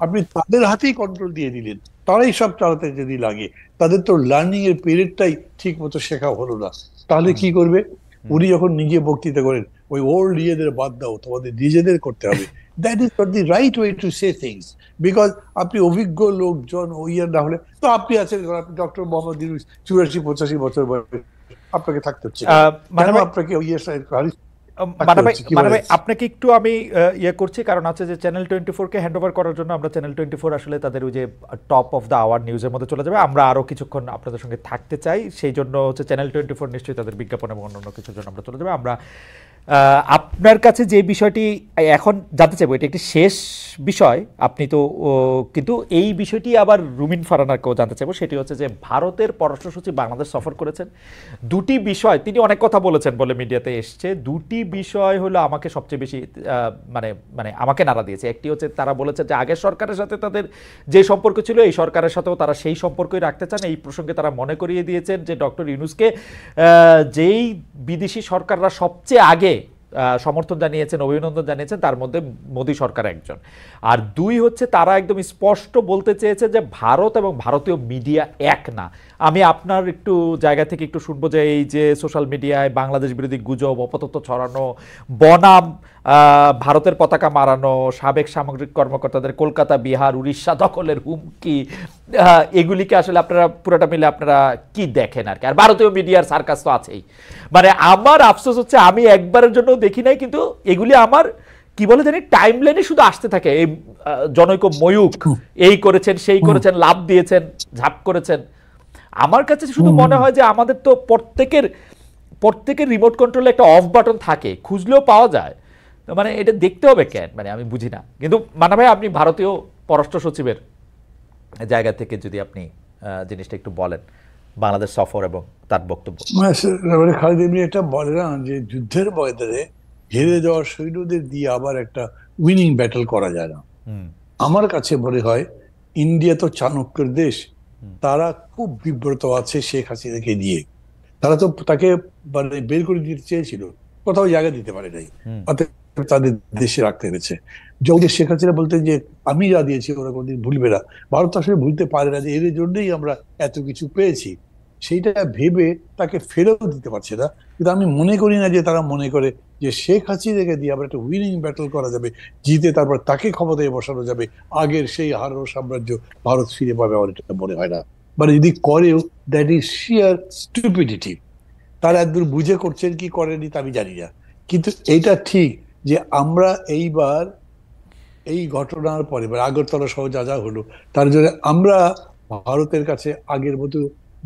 আপনি তাদের হাতেই কন্ট্রোল দিয়ে দিলেন, তারাই সব চালাতে যদি লাগে, তাদের তো লার্নিং এর পিরিয়ডটাই ঠিক মতো শেখা হলো না, তাহলে কি করবে? উনি যখন নিজে বক্তৃতা করেন, ওই ওল্ড ইয়েদের বাদ দাও, তোমাদের নিজেদের করতে হবে, that is not the right way to say things. Because আপনি অভিজ্ঞ লোকজন ইয়ে না হলে তো, আপনি আছেন ডক্টর মোহাম্মদ ইউনূস, 84-85 বছর বয়স, আপনাকে থাকতে হচ্ছে, আপনাকে আপনাকে একটু আমি ইয়ে করছি, কারণ আছে যে চ্যানেল 24 কে হ্যান্ড ওভার করার জন্য আমরা চ্যানেল 24 আসলে তাদের ওই যে টপ অফ দ্য আওয়ার নিউজের মধ্যে চলে যাবে। আমরা আরো কিছুক্ষণ আপনাদের সঙ্গে থাকতে চাই, সেই জন্য হচ্ছে চ্যানেল 24 নিশ্চয়ই তাদের বিজ্ঞাপন এবং অন্যান্য কিছুর জন্য আমরা চলে যাবে। আমরা আপনার কাছে যে বিষয়টি এখন জানতে চাইবো, এটি একটি শেষ বিষয়, আপনি তো কিন্তু এই বিষয়টি আবার রুমিন ফারহানাকেও জানতে চাইবো, সেটি হচ্ছে যে ভারতের পররাষ্ট্র সচিব বাংলাদেশ সফর করেছেন। দুটি বিষয় তিনি অনেক কথা বলেছেন বলে মিডিয়াতে এসছে, দুটি বিষয় হলো আমাকে সবচেয়ে বেশি মানে আমাকে নাড়া দিয়েছে। একটি হচ্ছে তারা বলেছেন যে আগের সরকারের সাথে তাদের যে সম্পর্ক ছিল, এই সরকারের সাথেও তারা সেই সম্পর্কই রাখতে চান। এই প্রসঙ্গে তারা মনে করিয়ে দিয়েছেন যে ডক্টর ইউনূসকে যেই বিদেশি সরকাররা সবচেয়ে আগে সমর্থন জানিয়েছেন, অভিনন্দন জানিয়েছেন, তার মধ্যে মোদী সরকার একজন। আর দুই হচ্ছে তারা একদম স্পষ্ট বলতে চেয়েছে যে ভারত এবং ভারতীয় মিডিয়া এক না। আমি আপনার একটু জায়গা থেকে একটু শুনবো যে এই যে সোশ্যাল মিডিয়ায় বাংলাদেশ বিরোধী গুজব, অপতথ্য ছড়ানো, বনাম ভারতের পতাকা মারানো, সাবেক সামরিক কর্মকর্তাদের কলকাতা, বিহার, উড়িষ্যা দখলের হুমকি, এগুলিকে আসলে আপনারা পুরোটা মিলে আপনারা কি দেখেন আর কি? আর ভারতীয় মিডিয়ার সার্কাস তো আছেই। মানে আমার আফসোস হচ্ছে আমি একবারের জন্য দেখি নাই, কিন্তু এগুলি আমার কি বলে জানি টাইমলাইনে শুধু আসতে থাকে। এই জনৈক ময়ূক এই করেছেন, সেই করেছেন, লাভ দিয়েছেন, ঝাঁপ করেছেন। আমার কাছে শুধু মনে হয় যে আমাদের তো প্রত্যেকের রিমোট কন্ট্রোলে একটা অফ বাটন থাকে, খুঁজলেও পাওয়া যায়, মানে এটা দেখতে হবে কেন, মানে আমি বুঝি না। কিন্তু মানা ভাই, আপনি ভারতীয় পররাষ্ট্র সচিবের জায়গা থেকে যদি আপনি জিনিসটা একটু বলেন, বাংলাদেশ সফর এবং তার বক্তব্য। খালিদ এমনি এটা বলে না যে যুদ্ধের ময়দানে হেরে যাওয়া সৈন্যদের দিয়ে আবার একটা উইনিং ব্যাটল করা যায় না। আমার কাছে মনে হয় ইন্ডিয়া তো চাণক্যের দেশ, তারা খুব বিব্রত আছে শেখ হাসিনাকে নিয়ে। তারা তো তাকে মানে বের করে দিতে চেয়েছিল, কোথাও জায়গা দিতে পারে নাই, তাদের দেশে রাখতে পেরেছে। যখন শেখ হাসিনা বলতেন যে আমি যা দিয়েছি ওরা কোনদিন ভুলবে না, ভারত আসলে ভুলতে পারে না যে এর জন্যই আমরা এত কিছু পেয়েছি, সেইটা ভেবে তাকে ফেরত দিতে পারছে না। কিন্তু আমি মনে করি না যে তারা মনে করে যে শেখ হাসিনাকে দিয়ে আবার একটা উইনিং ব্যাটল করা যাবে, জিতে তারপর তাকে ক্ষমতায় বসানো যাবে, আগের সেই হারানো সাম্রাজ্য ভারত ফিরে পাবে, আমার এটা মনে হয় না। মানে যদি করেও, দ্যাট ইজ শিয়ার স্টুপিডিটি। তারা একদম বুঝে করছেন কি করেনি তা আমি জানি না, কিন্তু এইটা ঠিক যে আমরা এইবার এই ঘটনার পরে, মানে আগরতলা সহ যা যা হলো, তার জন্য আমরা ভারতের কাছে আগের মতো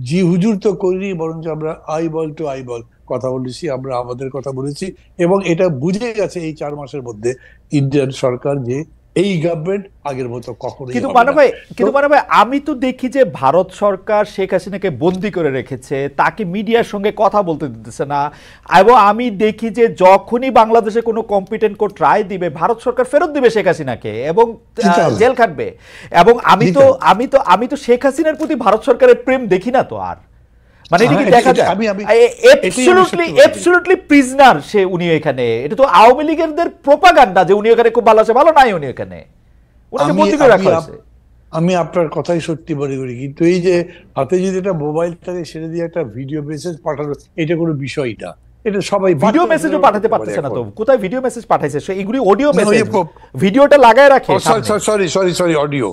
জি হুজুর তো করিনি, বরঞ্চ আমরা আই বল টু আই বল কথা বলেছি, আমরা আমাদের কথা বলেছি। এবং এটা বুঝে গেছে এই 4 মাসের মধ্যে ইন্ডিয়ান সরকার যে এই গভর্নমেন্ট আগের মতো কখনোই কিন্তু হবে মানব না। ভাই, আমি তো দেখি যে ভারত সরকার শেখ হাসিনাকে বন্দি করে রেখেছে, তাকে মিডিয়ার সঙ্গে কথা বলতে দিতেছে না, এবং আমি দেখি যে যখনই বাংলাদেশে কোনো কম্পিটেন্ট কোর্ট রায় দিবে ভারত সরকার ফেরত দিবে শেখ হাসিনাকে এবং জেল খাটবে। এবং আমি তো শেখ হাসিনার প্রতি ভারত সরকারের প্রেম দেখি না তো আর, মানে এটা কি দেখা যায় অ্যাবসলিউটলি প্রিজনার সে, উনি এখানে, এটা তো আওয়ামী লীগের প্রোপাগান্ডা যে উনি এখানে খুব ভালো আছে, ভালো নাই উনি এখানে, উনাকে বন্দি করে রাখা হয়েছে। আমি আপনার কথাই সত্যি মনে করি, কিন্তু এই যে হাতে যদি একটা মোবাইল থাকে সেটা দিয়ে একটা ভিডিও মেসেজ পাঠানো, এটা কোনো বিষয় না। এটা সবাই ভিডিও মেসেজও পাঠাতে পারতেছে না তো, কোথায় ভিডিও মেসেজ পাঠাইছে সে? এগুলি অডিও মেসেজ, ভিডিওটা লাগায় রাখে। সরি অডিও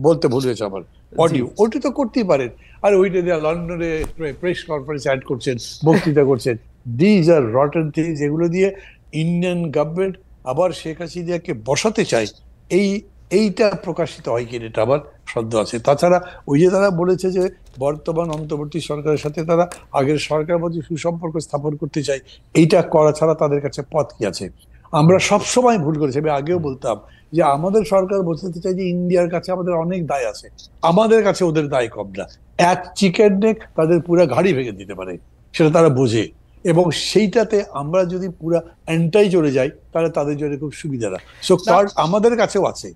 বলতে ভুলে গেছে আমার, অডিও ওটা তো করতেই পারেন। আর ওইটা দিয়ে লন্ডনে প্রেস কনফারেন্স অ্যাড করছেন, বক্তৃতা করছেন, দিজ আর রটেন থিংস। এগুলো দিয়ে ইন্ডিয়ান গভর্নমেন্ট আবার শেখ হাসিনাকে বসাতে চায়, এইটা প্রকাশিত হয় কিনা এটা আবার সন্দেহ আছে। তাছাড়া ওই যে তারা বলেছে যে বর্তমান অন্তর্বর্তী সরকারের সাথে তারা আগের সরকারের মধ্যে সুসম্পর্ক স্থাপন করতে চায়, এইটা করা ছাড়া তাদের কাছে পথ কি আছে? আমরা সবসময় ভুল করেছি, আমি আগেও বলতাম যে আমাদের সরকার বোঝাতে চাই যে ইন্ডিয়ার কাছে আমাদের অনেক দায় আছে, আমাদের কাছে ওদের দায় কম না। এক চিকেন নেক তাদের পুরো ঘাড়ি ভেঙে দিতে পারে, সেটা তারা বোঝে। এবং সেইটাতে আমরা যদি পুরা এন্টাই চলে যাই তাহলে তাদের জন্য খুব সুবিধা না। সো কার্ড আমাদের কাছেও আছে।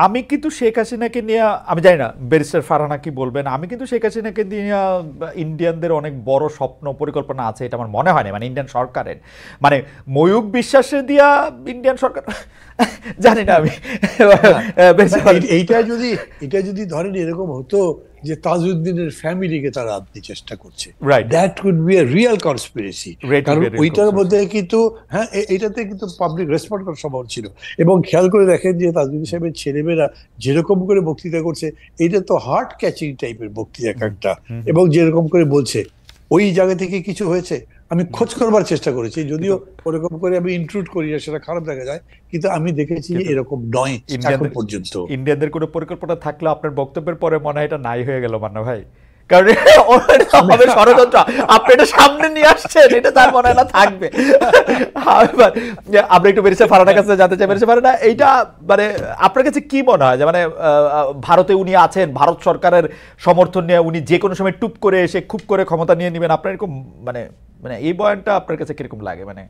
আমি কিন্তু শেখ হাসিনাকে নিয়ে, আমি জানি না ব্যারিস্টার ফারহানা কি বলবেন, আমি কিন্তু শেখ হাসিনাকে নিয়ে ইন্ডিয়ানদের অনেক বড় স্বপ্ন পরিকল্পনা আছে, এটা আমার মনে হয় না। মানে ইন্ডিয়ান সরকারের, মানে ময়ূক বিশ্বাসে দিয়া ইন্ডিয়ান সরকার জানি না আমি। এইটা যদি ধরেন এরকম হতো যে তাজউদ্দিনের ফ্যামিলিকে তারা আনতে চেষ্টা করছে, that could be a real conspiracy. কারণ ওইটার মধ্যে কিন্তু, হ্যাঁ, এইটাতে কিন্তু পাবলিক রেসপন্ড করার সম্ভাবনা ছিল। এবং খেয়াল করে দেখেন যে তাজউদ্দিন সাহেবের ছেলেমেয়েরা যেরকম করে বক্তৃতা করছে, এটা তো হার্ট ক্যাচিং টাইপের বক্তৃতা একটা, এবং যেরকম করে বলছে ওই জায়গা থেকে কিছু হয়েছে। আমি খোঁজ করবার চেষ্টা করেছি, যদিও ওরকম করে আমি ইনক্লুড করি না, সেটা খারাপ দেখা যায়, কিন্তু আমি দেখেছি এরকম নয় এখন পর্যন্ত। ইন্ডিয়ানদের কোনো পরিকল্পনা থাকলে আপনার বক্তব্যের পরে মনে হয় এটা নাই হয়ে গেল মান্না ভাই, কারণ ষড়যন্ত্র আপনি এটা সামনে নিয়ে আসছেন, এটা তার মনে হয় না থাকবে। আমরা একটু ব্যারিস্টার ফারহানার কাছে জানতে চাই, ব্যারিস্টার ফারহানা, এইটা মানে আপনার কাছে কি মনে হয় যে মানে ভারতে উনি আছেন, ভারত সরকারের সমর্থন নিয়ে উনি যে কোনো সময় টুপ করে এসে খুব করে ক্ষমতা নিয়ে নেবেন, আপনার এরকম মানে মানে এই বয়ানটা আপনার কাছে কিরকম লাগে? মানে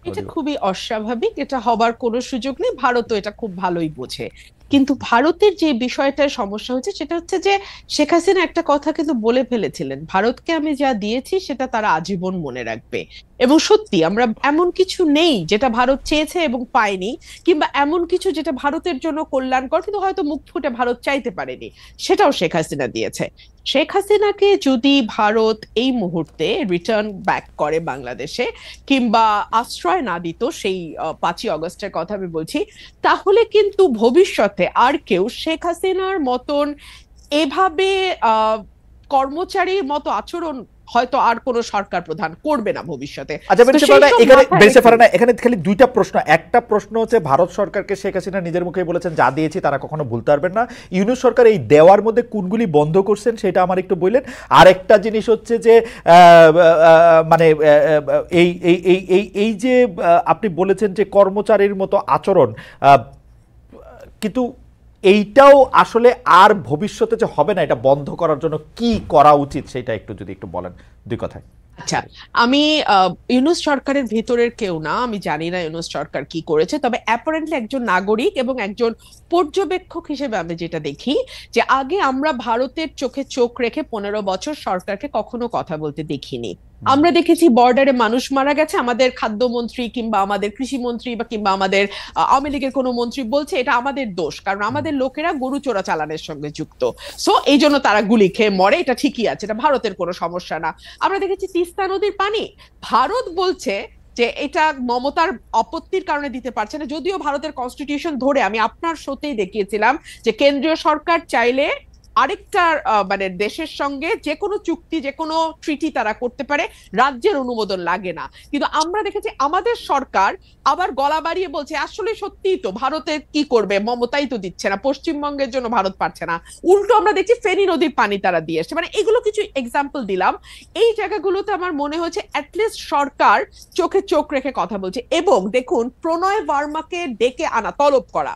এটা খুবই অস্বাভাবিক, এটা হবার কোনো সুযোগ নেই, ভারতও এটা খুব ভালোই বোঝে। কিন্তু ভারতের যে বিষয়টার সমস্যা হচ্ছে সেটা হচ্ছে যে শেখ হাসিনা একটা কথা কিন্তু বলে ফেলেছিলেন, ভারতকে আমি যা দিয়েছি সেটা তারা আজীবন মনে রাখবে। এবং সত্যি আমরা এমন কিছু নেই যেটা ভারত চেয়েছে এবং পায়নি, কিংবা এমন কিছু যেটা ভারতের জন্য কল্যাণকর কিন্তু হয়তো মুখ ফুটে ভারত চাইতে পারেনি, সেটাও শেখ হাসিনা দিয়েছে। শেখ হাসিনাকে যদি ভারত এই মুহূর্তে রিটার্ন ব্যাক করে বাংলাদেশে, কিংবা আশ্রয় না দিত, সেই 5ই অগস্টের কথা আমি বলছি, তাহলে কিন্তু ভবিষ্যতে আর কেউ শেখ হাসিনার মতন এভাবে কর্মচারীর মতো আচরণ হয়তো আর কোন সরকার প্রধান করবে না ভবিষ্যতে। আচ্ছা এখানে খালি দুইটা প্রশ্ন। একটা প্রশ্ন হচ্ছে ভারত সরকারকে শেখ হাসিনা নিজের মুখেই বলেছেন যা দিয়েছি তারা কখনো ভুলতে পারবেন না, ইউনূস সরকার এই দেওয়ার মধ্যে কোনগুলি বন্ধ করছেন সেটা আমার একটু বললেন। আর একটা জিনিস হচ্ছে যে মানে এই এই এই এই যে আপনি বলেছেন যে কর্মচারীর মতো আচরণ, কিন্তু এইটাও আসলে আর ভবিষ্যতে যে হবে না, এটা বন্ধ করার জন্য কি করা উচিত সেটা একটু যদি একটু বলেন দুই কথায়। আচ্ছা, আমি ইউনূস সরকারের ভেতরের কেউ না, আমি জানি না ইউনূস সরকার কি করেছে, তবে অ্যাপারেন্টলি একজন নাগরিক এবং একজন পর্যবেক্ষক হিসেবে আমি যেটা দেখি যে আগে আমরা ভারতের চোখে চোখ রেখে 15 বছর সরকারকে কখনো কথা বলতে দেখিনি। আমরা দেখেছি বর্ডারে মানুষ মারা গেছে, আমাদের খাদ্যমন্ত্রী কিংবা আমাদের কৃষিমন্ত্রী বা কিংবা আমাদের আওয়ামী লীগের কোনো মন্ত্রী বলছে এটা আমাদের দোষ, কারণ আমাদের লোকেরা গরু চোরাচালানের সঙ্গে যুক্ত, সো এই জন্য তারা গুলি খেয়ে মরে, এটা ঠিকই আছে, এটা ভারতের কোনো সমস্যা না। আমরা দেখেছি তিস্তা নদীর পানি ভারত বলছে যে এটা মমতার আপত্তির কারণে দিতে পারছে না, যদিও ভারতের কনস্টিটিউশন ধরে আমি আপনার শোতেই দেখিয়েছিলাম যে কেন্দ্রীয় সরকার চাইলে আরেকটা মানে দেশের সঙ্গে যে কোনো চুক্তি যে কোনো ট্রিটি তারা করতে পারে, রাজ্যের অনুমোদন লাগে না। কিন্তু আমরা দেখেছি আমাদের সরকার আবার গলা বাড়িয়ে বলছে আসলে সত্যিই তো ভারতের কি করবে, মমতাই তো দিচ্ছে না, পশ্চিমবঙ্গের জন্য ভারত পারছে না, উল্টো আমরা দেখছি ফেনী নদীর পানি তারা দিয়ে এসছে। মানে এগুলো কিছু এক্সাম্পল দিলাম, এই জায়গাগুলোতে আমার মনে হয়েছে অ্যাটলিস্ট সরকার চোখে চোখ রেখে কথা বলছে। এবং দেখুন প্রণয় ভার্মাকে ডেকে আনা, তলব করা,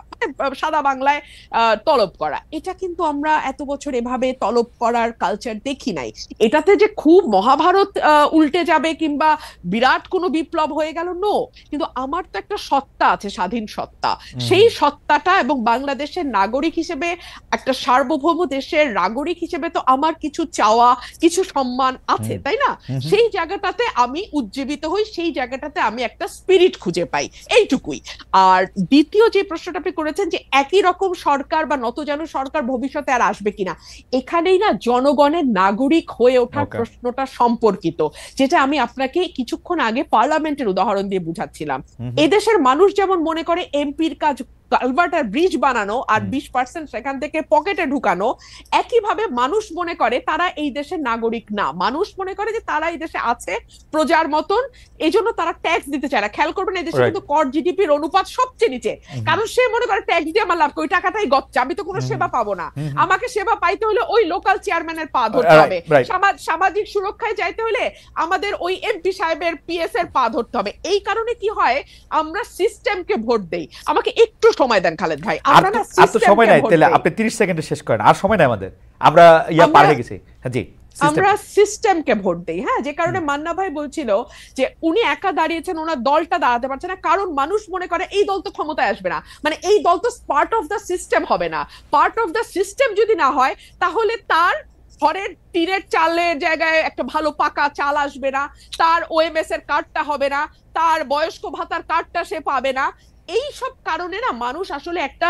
সাদা বাংলায় তলব করা, এটা কিন্তু আমরা এত বছর এভাবে তলব করার কালচার দেখি নাই। এটাতে যে খুব মহাভারত উল্টে যাবে কিংবা বিরাট কোনো বিপ্লব হয়ে গেল, নো, কিন্তু আমার তো একটা সত্তা আছে, স্বাধীন সত্তা, সেই সত্তাটা এবং বাংলাদেশের নাগরিক হিসেবে, একটা সার্বভৌম দেশের নাগরিক হিসেবে তো আমার কিছু চাওয়া, কিছু সম্মান আছে, তাই না? সেই জায়গাটাতে আমি উজ্জীবিত হই, সেই জায়গাটাতে আমি একটা স্পিরিট খুঁজে পাই, এইটুকুই। আর দ্বিতীয় যে প্রশ্নটা আপনি করেছেন যে একই রকম সরকার বা নতজানু সরকার ভবিষ্যতে আর আসবে কিনা, এখানেই না জনগণের নাগরিক হয়ে ওঠার প্রশ্নটা সম্পর্কিত, যেটা আমি আপনাকে কিছুক্ষণ আগে পার্লামেন্টের উদাহরণ দিয়ে বুঝাচ্ছিলাম। এদেশের মানুষ যেমন মনে করে এমপির কাজ কালভার্ট আর ব্রিজ বানানো আর 20% সেখান থেকে পকেটে ঢুকানো, একইভাবে মানুষ মনে করে তারা এই দেশের নাগরিক না, মানুষ মনে করে যে তারা এই দেশে আছে প্রজার মতন, এই জন্য তারা ট্যাক্স দিতে চায় না। খেয়াল করবেন এই দেশে কিন্তু কর জিডিপির অনুপাত সবচেয়ে নিচে, কারণ সে মনে করে ট্যাক্স দিয়ে আমার লাভ, ওই টাকাটাই গচ্চা, আমি তো কোনো সেবা পাবো না, আমাকে সেবা পাইতে হলে ওই লোকাল চেয়ারম্যানের পা ধরতে হবে, সামাজিক সুরক্ষায় যাইতে হলে আমাদের ওই এমপি সাহেবের পিএস এর পা ধরতে হবে। এই কারণে কি হয়, আমরা সিস্টেমকে ভোট দেই। আমাকে একটু সময় দেন খালেদ ভাই, আমরা না সময় নাই, তাহলে আপনি 30 সেকেন্ডে শেষ করেন, আর সময় নাই আমাদের, আমরা পার হয়ে গেছি। হ্যাঁ জি, আমরা সিস্টেমকে ভোট দেই। হ্যাঁ, যে কারণে মান্না ভাই বলছিল যে উনি একা দাঁড়িয়েছেন, ওনার দলটা দাঁড়াতে পারছে না, কারণ মানুষ মনে করে এই দল তো ক্ষমতায় আসবে না, মানে এই দল তো পার্ট অফ দ্য সিস্টেম হবে না। পার্ট অফ দ্য সিস্টেম যদি না হয়, তাহলে তার ঘরের টিনের চালের জায়গায় একটা ভালো পাকা চাল আসবে না, তার ওএমএস এর কার্ডটা হবে না, তার বয়স্ক ভাতার কার্ডটা সে পাবে না। এই সব কারণে না মানুষ আসলে একটা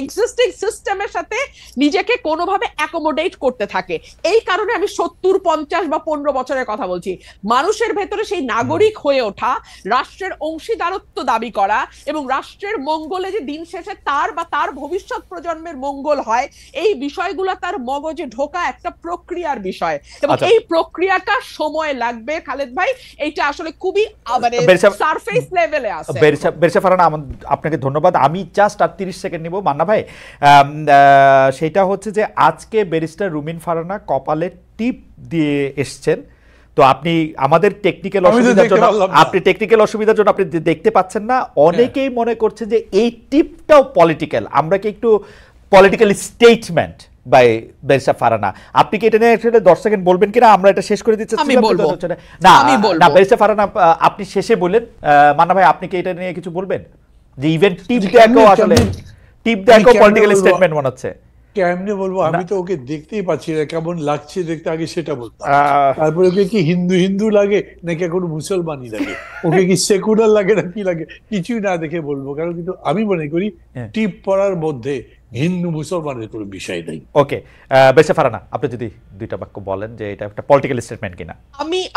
এক্সিস্টিং সিস্টেমের সাথে নিজেকে কোনোভাবে অ্যাকোমোডেট করতে থাকে। এই কারণে আমি 70, 50 বা 15 বছরের কথা বলছি। মানুষের ভেতরে সেই নাগরিক হয়ে ওঠা, রাষ্ট্রের অংশীদারত্ব দাবি করা এবং রাষ্ট্রের মঙ্গলে যে দিন শেষে তার বা তার ভবিষ্যৎ প্রজন্মের মঙ্গল হয়, এই বিষয়গুলো তার মগজে ঢোকা একটা প্রক্রিয়ার বিষয়, এবং এই প্রক্রিয়াটা সময় লাগবে খালেদ ভাই। এইটা আসলে খুবই মানে সারফেস লেভেলে আছে। বেরসা ফারহানা, আপনাকে ধন্যবাদ। আমি জাস্ট আর 30 সেকেন্ড নিব মান্না ভাই। সেটা হচ্ছে যে আজকে ব্যারিস্টার রুমিন ফারহানা কপালে টিপ দিয়ে এসছেন, তো আপনি আমাদের টেকনিক্যাল অসুবিধার জন্য আপনি দেখতে পাচ্ছেন না। অনেকেই মনে করছে যে এই টিপটাও পলিটিক্যাল, আমরা কি একটু political statement by barrister Farhana, আপনি কি এটা নিয়ে 10 সেকেন্ড বলবেন কিনা? আমরা এটা শেষ করে দিচ্ছি না ব্যারিস্টার ফারহানা, আপনি শেষে বলেন। মান্না ভাই, আপনি কি এটা নিয়ে কিছু বলবেন? যে ইভেন্ট টিপ দেখো, আসলে টিপ দেখো পলিটিক্যাল স্টেটমেন্ট মনে হচ্ছে। কেমনে বলবো, আমি তো ওকে দেখতেই পাচ্ছি না, কেমন লাগছে দেখতে, আগে সেটা বলতাম। তারপরে ওকে কি হিন্দু লাগে নাকি এখন মুসলমানই লাগে, ওকে কি সেকুলার লাগে না কি লাগে, কিছুই না দেখে বলবো। কারণ কিন্তু আমি মনে করি টিপ পড়ার মধ্যে হিন্দু মুসলমানের কোনো বিষয় নেই। ওকে, বেশা ফারহানা, আপনি যদি দুইটা বাক্য বলেন যে এটা একটা পলিটিক্যাল স্টেটমেন্ট কিনা।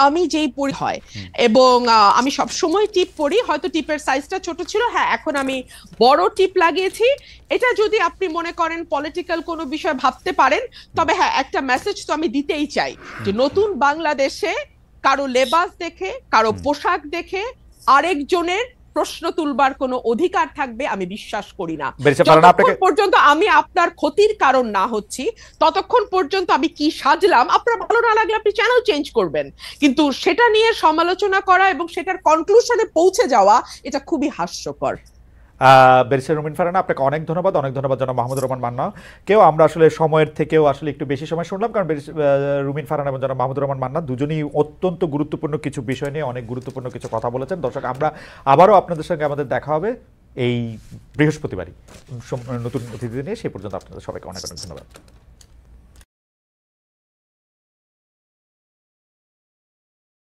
আমি যেই পড়ি হয় এবং আমি সব সময় টিপ পড়ি, হয়তো টিপের সাইজটা ছোট ছিল, হ্যাঁ এখন আমি বড় টিপ লাগিয়েছি। এটা যদি আপনি মনে করেন পলিটিক্যাল কোনো বিষয় ভাবতে পারেন, তবে হ্যাঁ একটা মেসেজ তো আমি দিতেই চাই যে নতুন বাংলাদেশে কারো লেবাস দেখে, কারো পোশাক দেখে আরেকজনের প্রশ্ন তুলবার কোনো অধিকার থাকবে আমি বিশ্বাস করি না। যতক্ষণ পর্যন্ত আমি আপনার ক্ষতির কারণ না হচ্ছি, ততক্ষণ পর্যন্ত আমি কি সাজলাম, আপনার ভালো না লাগলে আপনি চ্যানেল চেঞ্জ করবেন, কিন্তু সেটা নিয়ে সমালোচনা করা এবং সেটার কনক্লুশনে পৌঁছে যাওয়া, এটা খুবই হাস্যকর। ব্যারিস্টার রুমিন ফারহানা, আপনাকে অনেক ধন্যবাদ জনাব মাহমুদুর রহমান মান্না কেউ। আমরা আসলে সময়ের থেকেও আসলে একটু বেশি সময় শুনলাম, কারণ রুমিন ফারহানা এবং জনাব মাহমুদুর রহমান মান্না দুজনেই অত্যন্ত গুরুত্বপূর্ণ কিছু বিষয় নিয়ে অনেক গুরুত্বপূর্ণ কিছু কথা বলেছেন। দর্শক, আমরা আবারও আপনাদের সঙ্গে আমাদের দেখা হবে এই বৃহস্পতিবারই নতুন অতিথি নিয়ে। সেই পর্যন্ত আপনাদের সবাইকে অনেক অনেক ধন্যবাদ।